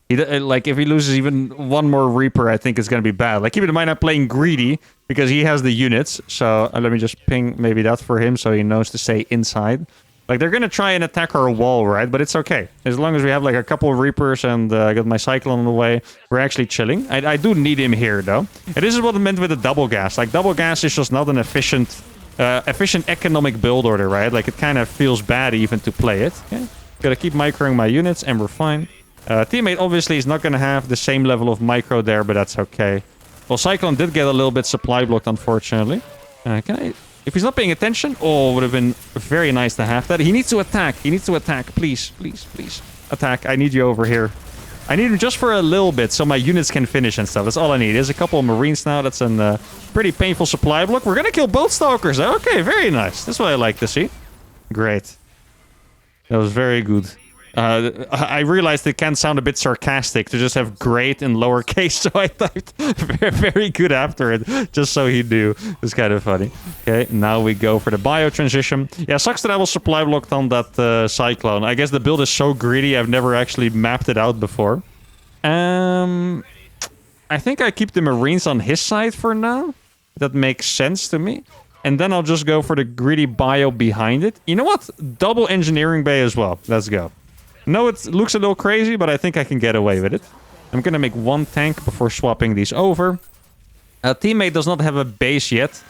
Like, if he loses even one more Reaper, I think it's going to be bad. Like, keep in mind I'm playing greedy because he has the units. So, let me just ping maybe that for him so he knows to stay inside. Like, they're going to try and attack our wall, right? But it's okay. As long as we have, like, a couple of Reapers and I got my Cyclone on the way, we're actually chilling. I do need him here, though. And this is what I meant with the double gas. Like, double gas is just not an efficient economic build order, right? Like, it kind of feels bad even to play it. Okay? Gotta keep microing my units, and we're fine. Teammate obviously is not going to have the same level of micro there, but that's okay. Well, Cyclone did get a little bit supply blocked, unfortunately. If he's not paying attention, oh, it would have been very nice to have that. He needs to attack. He needs to attack. Please, please, please. Attack. I need you over here. I need him just for a little bit so my units can finish and stuff. That's all I need. There's a couple of Marines now. That's a pretty painful supply block. We're going to kill both Stalkers. Okay, very nice. That's what I like to see. Great. That was very good. I realized it can sound a bit sarcastic to just have great in lowercase, so I typed very, very good after it, just so he knew. It's kind of funny. Okay, now we go for the bio transition. Yeah, sucks that I was supply blocked on that Cyclone. I guess the build is so greedy, I've never actually mapped it out before. I think I keep the Marines on his side for now. That makes sense to me. And then I'll just go for the greedy bio behind it. You know what? Double engineering bay as well. Let's go. No, it looks a little crazy, but I think I can get away with it. I'm going to make one tank before swapping these over. Teammate does not have a base yet.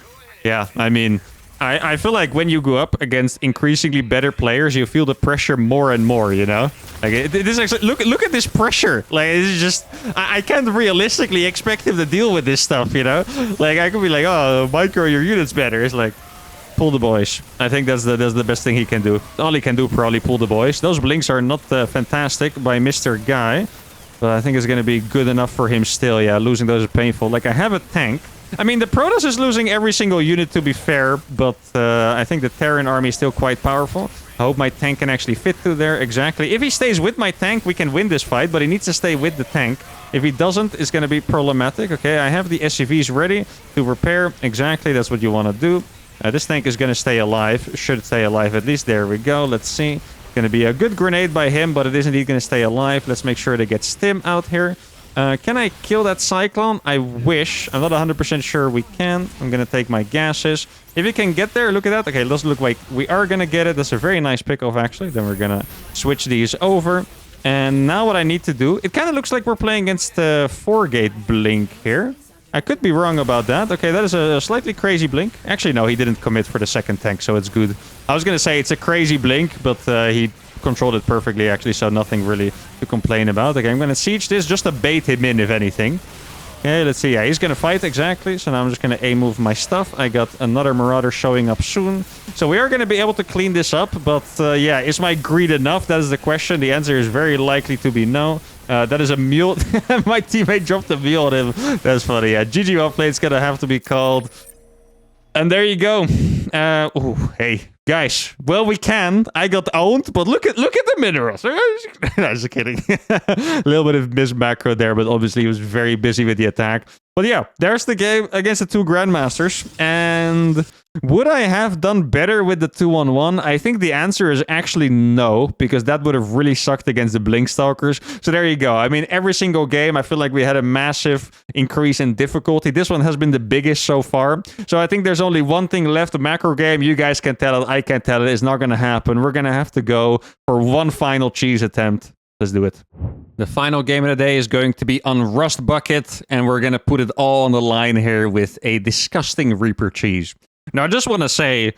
Yeah, I mean, I feel like when you go up against increasingly better players, you feel the pressure more and more, you know? Like, it is actually, look at this pressure. Like, it's just, I can't realistically expect him to deal with this stuff, you know? Like, I could be like, oh, micro your units better. It's like, pull the boys. I think that's the best thing he can do. All he can do, probably pull the boys. Those blinks are not fantastic by Mr. Guy. But I think it's going to be good enough for him still. Yeah, losing those is painful. Like, I have a tank. I mean, the Protoss is losing every single unit, to be fair. But I think the Terran army is still quite powerful. I hope my tank can actually fit through there. Exactly. If he stays with my tank, we can win this fight. But he needs to stay with the tank. If he doesn't, it's going to be problematic. Okay, I have the SCVs ready to repair. Exactly, that's what you want to do. This tank is going to stay alive. Should stay alive at least. There we go. Let's see. Going to be a good grenade by him, but it is indeed going to stay alive. Let's make sure to get Stim out here. Can I kill that Cyclone? I wish. I'm not 100% sure we can. I'm going to take my gases. If you can get there, look at that. Okay, it doesn't look like we are going to get it. That's a very nice pick-off, actually. Then we're going to switch these over. And now what I need to do... It kind of looks like we're playing against the 4-gate blink here. I could be wrong about that. Okay, that is a slightly crazy blink. Actually, no, he didn't commit for the second tank, so it's good. I was going to say it's a crazy blink, but he controlled it perfectly, actually, so nothing really to complain about. Okay, I'm going to siege this just to bait him in, if anything. Okay, let's see. Yeah, he's going to fight, exactly. So now I'm just going to A-move my stuff. I got another Marauder showing up soon. So we are going to be able to clean this up, but yeah, is my greed enough? That is the question. The answer is very likely to be no. That is a mule. My teammate dropped a mule on him. That's funny. Yeah, GG well played. It's going to have to be called. And there you go. Ooh, hey, guys. Well, we can. I got owned, but look at the minerals. No, just kidding. A little bit of missed macro there, but obviously he was very busy with the attack. But yeah, there's the game against the two Grandmasters. And would I have done better with the 2-on-1? I think the answer is actually no, because that would have really sucked against the Blink Stalkers. So there you go. I mean, every single game, I feel like we had a massive increase in difficulty. This one has been the biggest so far. So I think there's only one thing left. The macro game, you guys can tell it. I can tell it. It's not going to happen. We're going to have to go for one final cheese attempt. Let's do it. The final game of the day is going to be on Rust Bucket, and we're going to put it all on the line here with a disgusting Reaper cheese. Now, I just want to say,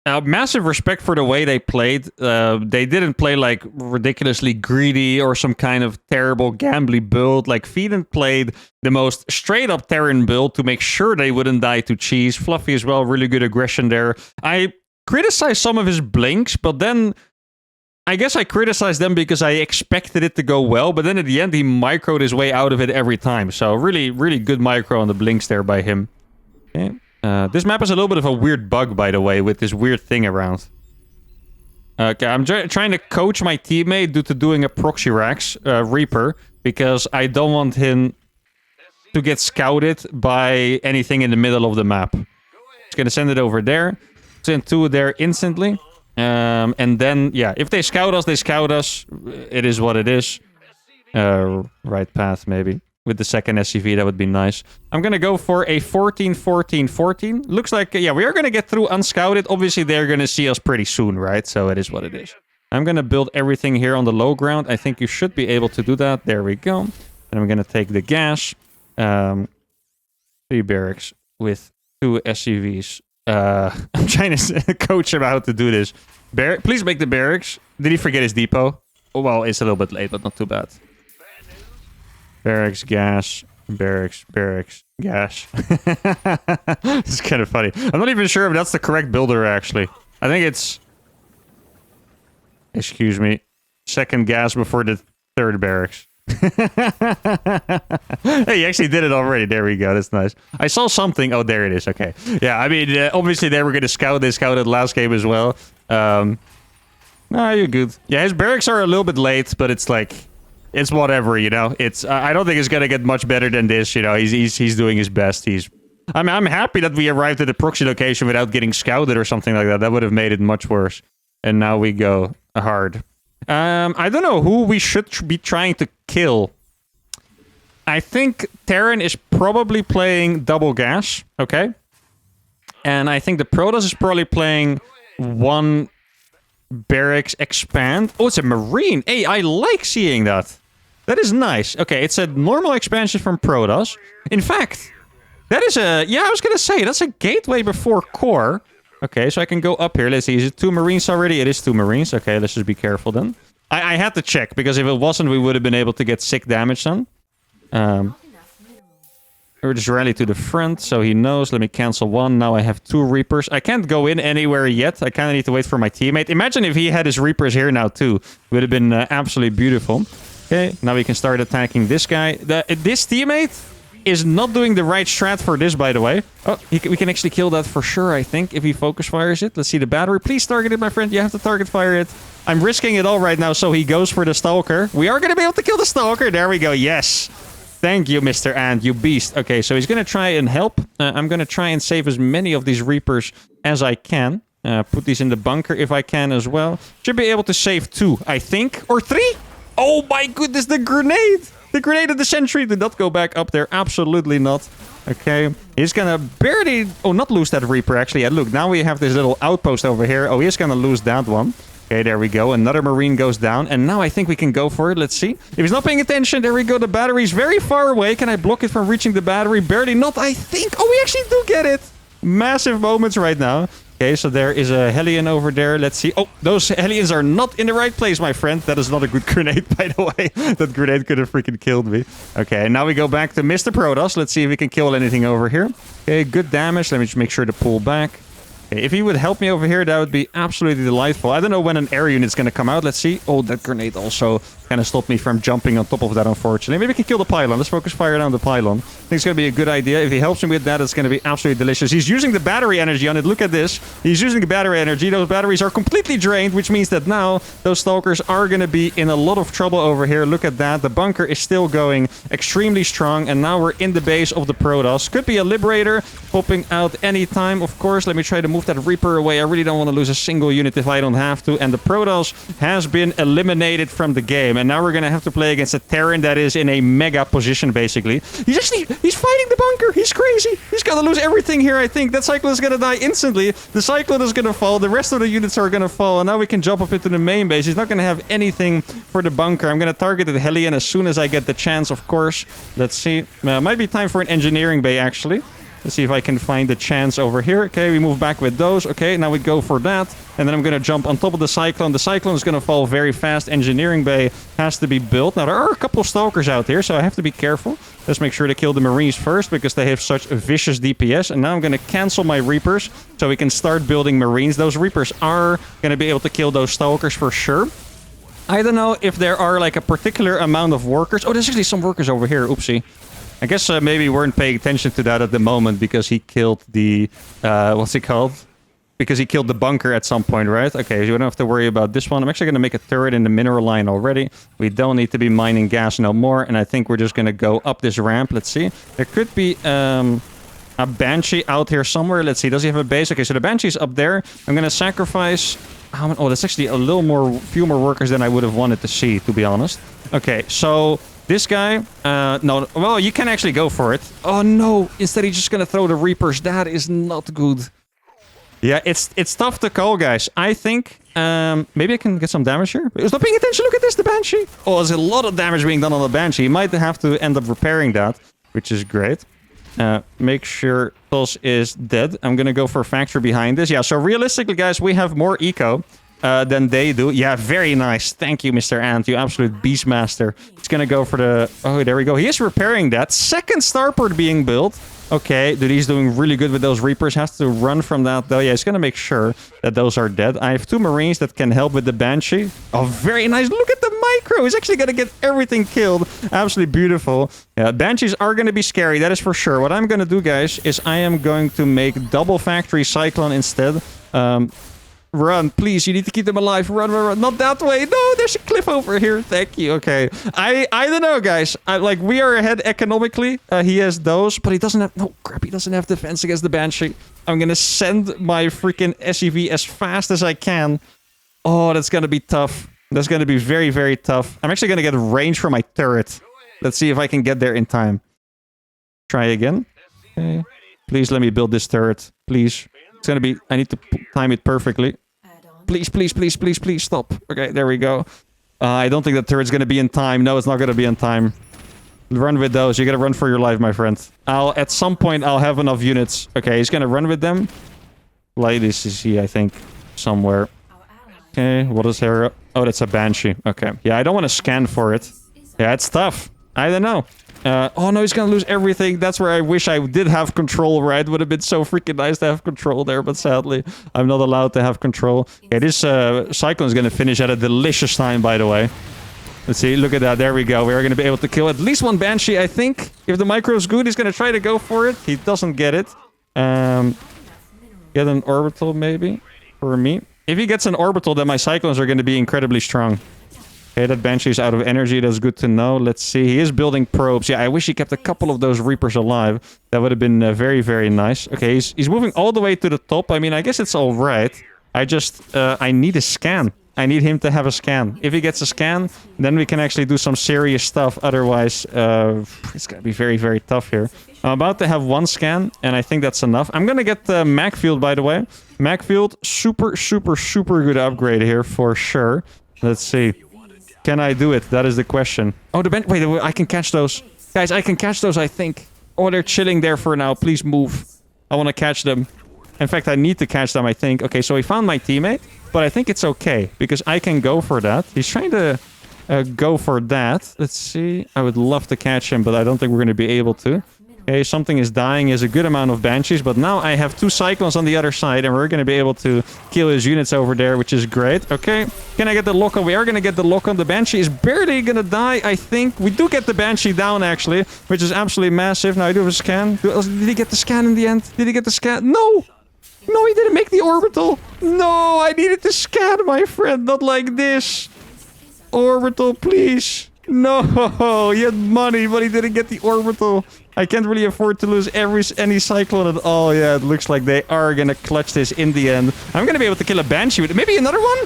massive respect for the way they played. They didn't play like ridiculously greedy or some kind of terrible gambly build. Like, Feeden played the most straight-up Terran build to make sure they wouldn't die to cheese. Fluffy as well, really good aggression there. I criticized some of his blinks, but then... I guess I criticized them because I expected it to go well, but then at the end he microed his way out of it every time. So really, really good micro on the blinks there by him. Okay. This map is a little bit of a weird bug, by the way, with this weird thing around. Okay, I'm trying to coach my teammate due to doing a proxy Rax Reaper, because I don't want him to get scouted by anything in the middle of the map. Just gonna send it over there. Send 2 there instantly. And then, yeah, if they scout us, they scout us. It is what it is. Right path, maybe. With the second SCV, that would be nice. I'm gonna go for a 14-14-14. Looks like, yeah, we are gonna get through unscouted. Obviously, they're gonna see us pretty soon, right? So it is what it is. I'm gonna build everything here on the low ground. I think you should be able to do that. There we go. And I'm gonna take the gas. 3 barracks with 2 SCVs. I'm trying to coach him how to do this. Please make the barracks. Did he forget his depot? Oh, well, it's a little bit late, but not too bad. Barracks, gas, barracks, gas. It's kind of funny. I'm not even sure if that's the correct builder, actually. I think it's... Excuse me. Second gas before the 3rd barracks. Hey, you actually did it already. There we go. That's nice. I saw something. Oh, there it is. Okay. Yeah, I mean, obviously they were going to scout. They scouted last game as well. Nah, you're good. Yeah, his barracks are a little bit late, but it's like... It's whatever, you know. It's I don't think it's gonna get much better than this, you know. He's doing his best. I'm happy that we arrived at the proxy location without getting scouted or something like that. That would have made it much worse. And now we go hard. I don't know who we should be trying to kill. I think Terran is probably playing double gas, okay? And I think the Protoss is probably playing 1 barracks expand. Oh, it's a Marine. Hey, I like seeing that. That is nice. Okay, it's a normal expansion from Protoss. In fact, that is a... Yeah, I was gonna say, that's a gateway before core. Okay, so I can go up here. Let's see, is it 2 Marines already? It is 2 Marines. Okay, let's just be careful then. I had to check, because if it wasn't, we would have been able to get sick damage done. We're just rally to the front, so he knows. Let me cancel 1. Now I have 2 Reapers. I can't go in anywhere yet. I kind of need to wait for my teammate. Imagine if he had his Reapers here now, too. It would have been absolutely beautiful. Okay, now we can start attacking this guy. This teammate is not doing the right strat for this, by the way. Oh, we can actually kill that for sure, I think, if he focus fires it. Let's see the battery. Please target it, my friend. You have to target fire it. I'm risking it all right now, so he goes for the Stalker. We are going to be able to kill the Stalker. There we go. Yes. Thank you, Mr. Ant, you beast. Okay, so he's going to try and help. I'm going to try and save as many of these Reapers as I can. Put these in the bunker if I can as well. Should be able to save 2, I think. Or 3? Oh my goodness, the grenade! The grenade of the sentry did not go back up there. Absolutely not. Okay, he's gonna barely... Oh, not lose that Reaper, actually. Yeah, look, now we have this little outpost over here. Oh, he's gonna lose that one. Okay, there we go. Another Marine goes down. And now I think we can go for it. Let's see. If he's not paying attention, there we go. The battery's very far away. Can I block it from reaching the battery? Barely not, I think. Oh, we actually do get it. Massive moments right now. Okay, so there is a Hellion over there. Let's see. Oh, those Hellions are not in the right place, my friend. That is not a good grenade, by the way. That grenade could have freaking killed me. Okay, now we go back to Mr. Protoss. Let's see if we can kill anything over here. Okay, good damage. Let me just make sure to pull back. Okay, if he would help me over here, that would be absolutely delightful. I don't know when an air unit's going to come out. Let's see. Oh, that grenade also kind of stopped me from jumping on top of that, unfortunately. Maybe we can kill the pylon. Let's focus fire down the pylon. I think it's going to be a good idea. If he helps me with that, it's going to be absolutely delicious. He's using the battery energy on it. Look at this. He's using the battery energy. Those batteries are completely drained, which means that now those Stalkers are going to be in a lot of trouble over here. Look at that. The bunker is still going extremely strong, and now we're in the base of the Protoss. Could be a Liberator popping out anytime, of course. Let me try to move that Reaper away. I really don't want to lose a single unit if I don't have to. And the Protoss has been eliminated from the game. And now we're going to have to play against a Terran that is in a mega position, basically. He's fighting the bunker. He's crazy. He's going to lose everything here, I think. That Cyclone is going to die instantly. The Cyclone is going to fall. The rest of the units are going to fall. And now we can jump up into the main base. He's not going to have anything for the bunker. I'm going to target the Hellion as soon as I get the chance, of course. Let's see. Might be time for an engineering bay, actually. Let's see if I can find the chance over here. Okay, we move back with those. Okay, now we go for that. And then I'm going to jump on top of the Cyclone. The Cyclone is going to fall very fast. Engineering bay has to be built. Now, there are a couple of Stalkers out here, so I have to be careful. Let's make sure to kill the Marines first, because they have such a vicious DPS. And now I'm going to cancel my Reapers, so we can start building Marines. Those Reapers are going to be able to kill those Stalkers for sure. I don't know if there are like a particular amount of workers. Oh, there's actually some workers over here. Oopsie. I guess maybe we weren't paying attention to that at the moment because he killed the... what's it called? Because he killed the bunker at some point, right? Okay, so you don't have to worry about this one. I'm actually going to make a turret in the mineral line already. We don't need to be mining gas no more. And I think we're just going to go up this ramp. Let's see. There could be a Banshee out here somewhere. Let's see. Does he have a base? Okay, so the Banshee's up there. I'm going to sacrifice... Oh, that's actually a little more... few more workers than I would have wanted to see, to be honest. Okay, so... This guy, no, well, you can actually go for it. Oh, no. Instead, he's just going to throw the Reapers. That is not good. Yeah, it's tough to call, guys. I think maybe I can get some damage here. Stop paying attention. Look at this, the Banshee. Oh, there's a lot of damage being done on the Banshee. You might have to end up repairing that, which is great. Make sure Pulse is dead. I'm going to go for a factory behind this. Yeah, so realistically, guys, we have more eco. Than they do. Yeah, very nice. Thank you, Mr. Ant. You absolute beastmaster. He's gonna go for the... Oh, there we go. He is repairing that. Second starport being built. Okay, dude, he's doing really good with those Reapers. Has to run from that, though. Yeah, he's gonna make sure that those are dead. I have 2 Marines that can help with the Banshee. Oh, very nice. Look at the micro. He's actually gonna get everything killed. Absolutely beautiful. Yeah, Banshees are gonna be scary. That is for sure. What I'm gonna do, guys, is I am going to make double factory Cyclone instead. Run, please. You need to keep them alive. Run, run, run. Not that way. No, there's a cliff over here. Thank you. Okay. I don't know, guys. We are ahead economically. He has those, but he doesn't have... No, crap. He doesn't have defense against the Banshee. I'm going to send my freaking SUV as fast as I can. Oh, that's going to be tough. That's going to be very, very tough. I'm actually going to get range for my turret. Let's see if I can get there in time. Try again. Okay. Please let me build this turret. Please. It's gonna be... I need to time it perfectly. Please, please, please, please, please stop. Okay, there we go. I don't think that turret's gonna be in time. No, it's not gonna be in time. Run with those. You gotta run for your life, my friend. At some point, I'll have enough units. Okay, he's gonna run with them. Like this is he, I think, somewhere. Okay, what is here? Oh, that's a Banshee. Okay. Yeah, I don't want to scan for it. Yeah, it's tough. I don't know. Oh no, he's gonna lose everything. That's where I wish I did have control, right? Would have been so freaking nice to have control there, but sadly, I'm not allowed to have control. Okay, this Cyclone is gonna finish at a delicious time, by the way. Let's see, look at that. There we go. We're gonna be able to kill at least one Banshee, I think. If the micro is good, he's gonna try to go for it. He doesn't get it. Get an orbital, maybe, for me. If he gets an orbital, then my Cyclones are gonna be incredibly strong. Okay, that Banshee is out of energy. That's good to know. Let's see. He is building probes. Yeah, I wish he kept a couple of those Reapers alive. That would have been very, very nice. Okay, he's moving all the way to the top. I mean, I guess it's all right. I just... I need a scan. I need him to have a scan. If he gets a scan, then we can actually do some serious stuff. Otherwise, it's going to be very, very tough here. I'm about to have 1 scan, and I think that's enough. I'm going to get the Magfield, by the way. Magfield, super, super, super good upgrade here, for sure. Let's see. Can I do it? That is the question. Oh, wait, I can catch those. Guys, I can catch those, I think. Oh, they're chilling there for now. Please move. I want to catch them. In fact, I need to catch them, I think. Okay, so he found my teammate. But I think it's okay, because I can go for that. He's trying to go for that. Let's see. I would love to catch him, but I don't think we're going to be able to. Okay, something is dying. He has a good amount of Banshees, but now I have 2 Cyclones on the other side, and we're going to be able to kill his units over there, which is great. Okay, can I get the lock on? We are going to get the lock on. The Banshee is barely going to die, I think. We do get the Banshee down, actually, which is absolutely massive. Now I do have a scan. Did he get the scan in the end? Did he get the scan? No! No, he didn't make the orbital. No, I needed to scan, my friend. Not like this. Orbital, please. No, he had money, but he didn't get the orbital. I can't really afford to lose any Cyclone at all. Yeah, it looks like they are gonna clutch this in the end. I'm gonna be able to kill a Banshee with it. Maybe another one?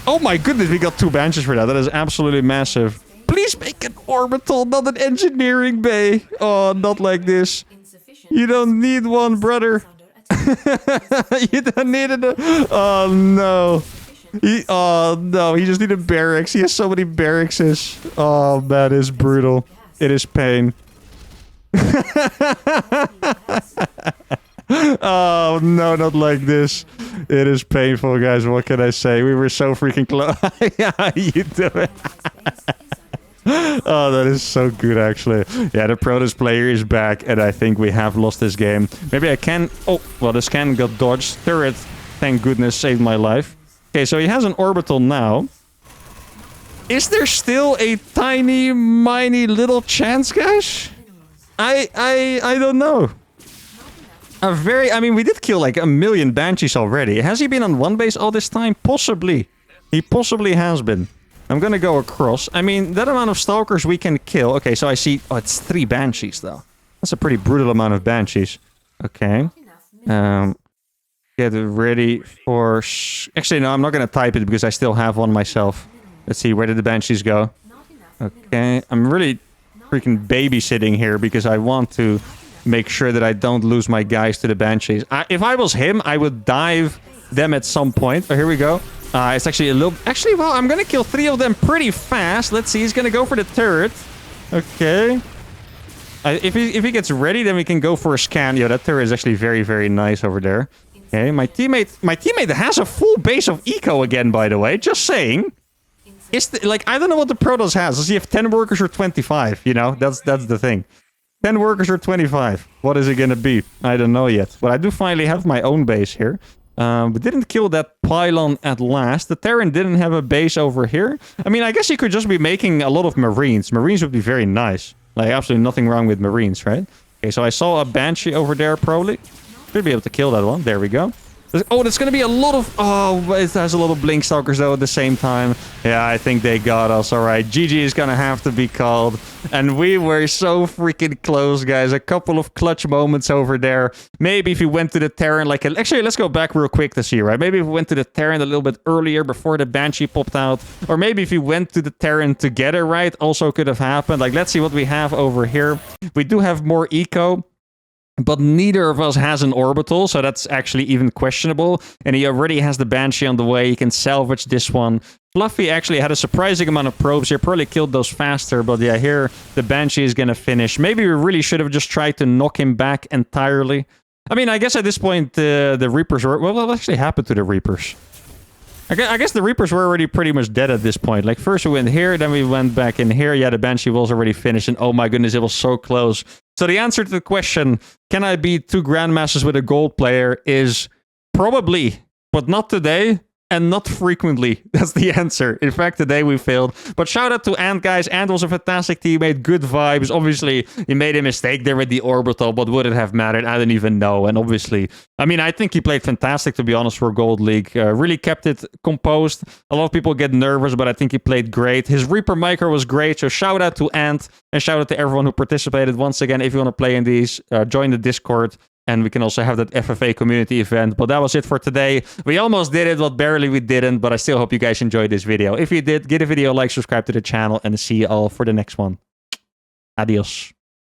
Oh my goodness, we got 2 Banshees for that. That is absolutely massive. Please make an orbital, not an engineering bay. Oh, not like this. You don't need one, brother. You don't need it. Oh no. Oh no, he just needed barracks. He has so many barracks. Oh, that is brutal. It is pain. Oh no, not like this. It is painful, guys. What can I say? We were so freaking close. Yeah, you do it. Oh, that is so good, actually. Yeah, the Protoss player is back, and I think we have lost this game. Maybe I can... Oh, well, the scan got dodged. Turret, thank goodness, saved my life. Okay, so he has an orbital now. Is there still a tiny, miny little chance, guys? I don't know. I mean, we did kill like 1,000,000 Banshees already. Has he been on one base all this time? Possibly. He possibly has been. I'm gonna go across. I mean, that amount of Stalkers we can kill. Okay, so I see... Oh, it's 3 Banshees, though. That's a pretty brutal amount of Banshees. Okay. Get ready for... Actually, no, I'm not gonna type it because I still have one myself. Let's see, where did the Banshees go? Okay, I'm really freaking babysitting here because I want to make sure that I don't lose my guys to the Banshees. If I was him, I would dive them at some point. Oh, here we go. It's actually a little... Actually, well, I'm gonna kill 3 of them pretty fast. Let's see, he's gonna go for the turret. Okay. If he gets ready, then we can go for a scan. Yo, that turret is actually very, very nice over there. Okay, my teammate has a full base of eco again, by the way. Just saying. Like, I don't know what the Protoss has. Does he have 10 workers or 25? You know, that's the thing. 10 workers or 25? What is it gonna be? I don't know yet. But I do finally have my own base here. We didn't kill that pylon at last. The Terran didn't have a base over here. I mean, I guess you could just be making a lot of Marines. Marines would be very nice. Like, absolutely nothing wrong with Marines, right? Okay, so I saw a Banshee over there, probably. Should be able to kill that one. There we go. Oh, there's going to be a lot of... Oh, it has a lot of Blink Stalkers, though, at the same time. Yeah, I think they got us. All right, GG is going to have to be called. And we were so freaking close, guys. A couple of clutch moments over there. Maybe if we went to the Terran, like... Actually, let's go back real quick to see, right? Maybe if we went to the Terran a little bit earlier before the Banshee popped out. Or maybe if we went to the Terran together, right? Also could have happened. Like, let's see what we have over here. We do have more eco. But neither of us has an orbital, so that's actually even questionable. And he already has the Banshee on the way. He can salvage this one. Fluffy actually had a surprising amount of probes here. Probably killed those faster, but yeah, here the Banshee is going to finish. Maybe we really should have just tried to knock him back entirely. I mean, I guess at this point, the Reapers were... Well, what actually happened to the Reapers? I guess the Reapers were already pretty much dead at this point. Like, first we went here, then we went back in here. Yeah, the Banshee was already finished, and oh my goodness, it was so close. So the answer to the question, can I beat 2 Grandmasters with a gold player, is probably, but not today. And not frequently. That's the answer. In fact, today we failed. But shout out to Ant, guys. Ant was a fantastic teammate. Good vibes. Obviously, he made a mistake there with the orbital, but would it have mattered? I don't even know. And obviously, I mean, I think he played fantastic, to be honest, for Gold League. Really kept it composed. A lot of people get nervous, but I think he played great. His Reaper micro was great. So shout out to Ant. And shout out to everyone who participated. Once again, if you want to play in these, join the Discord. And we can also have that FFA community event. But that was it for today. We almost did it, but barely we didn't. But I still hope you guys enjoyed this video. If you did, give the video a like, subscribe to the channel, and see you all for the next one. Adios.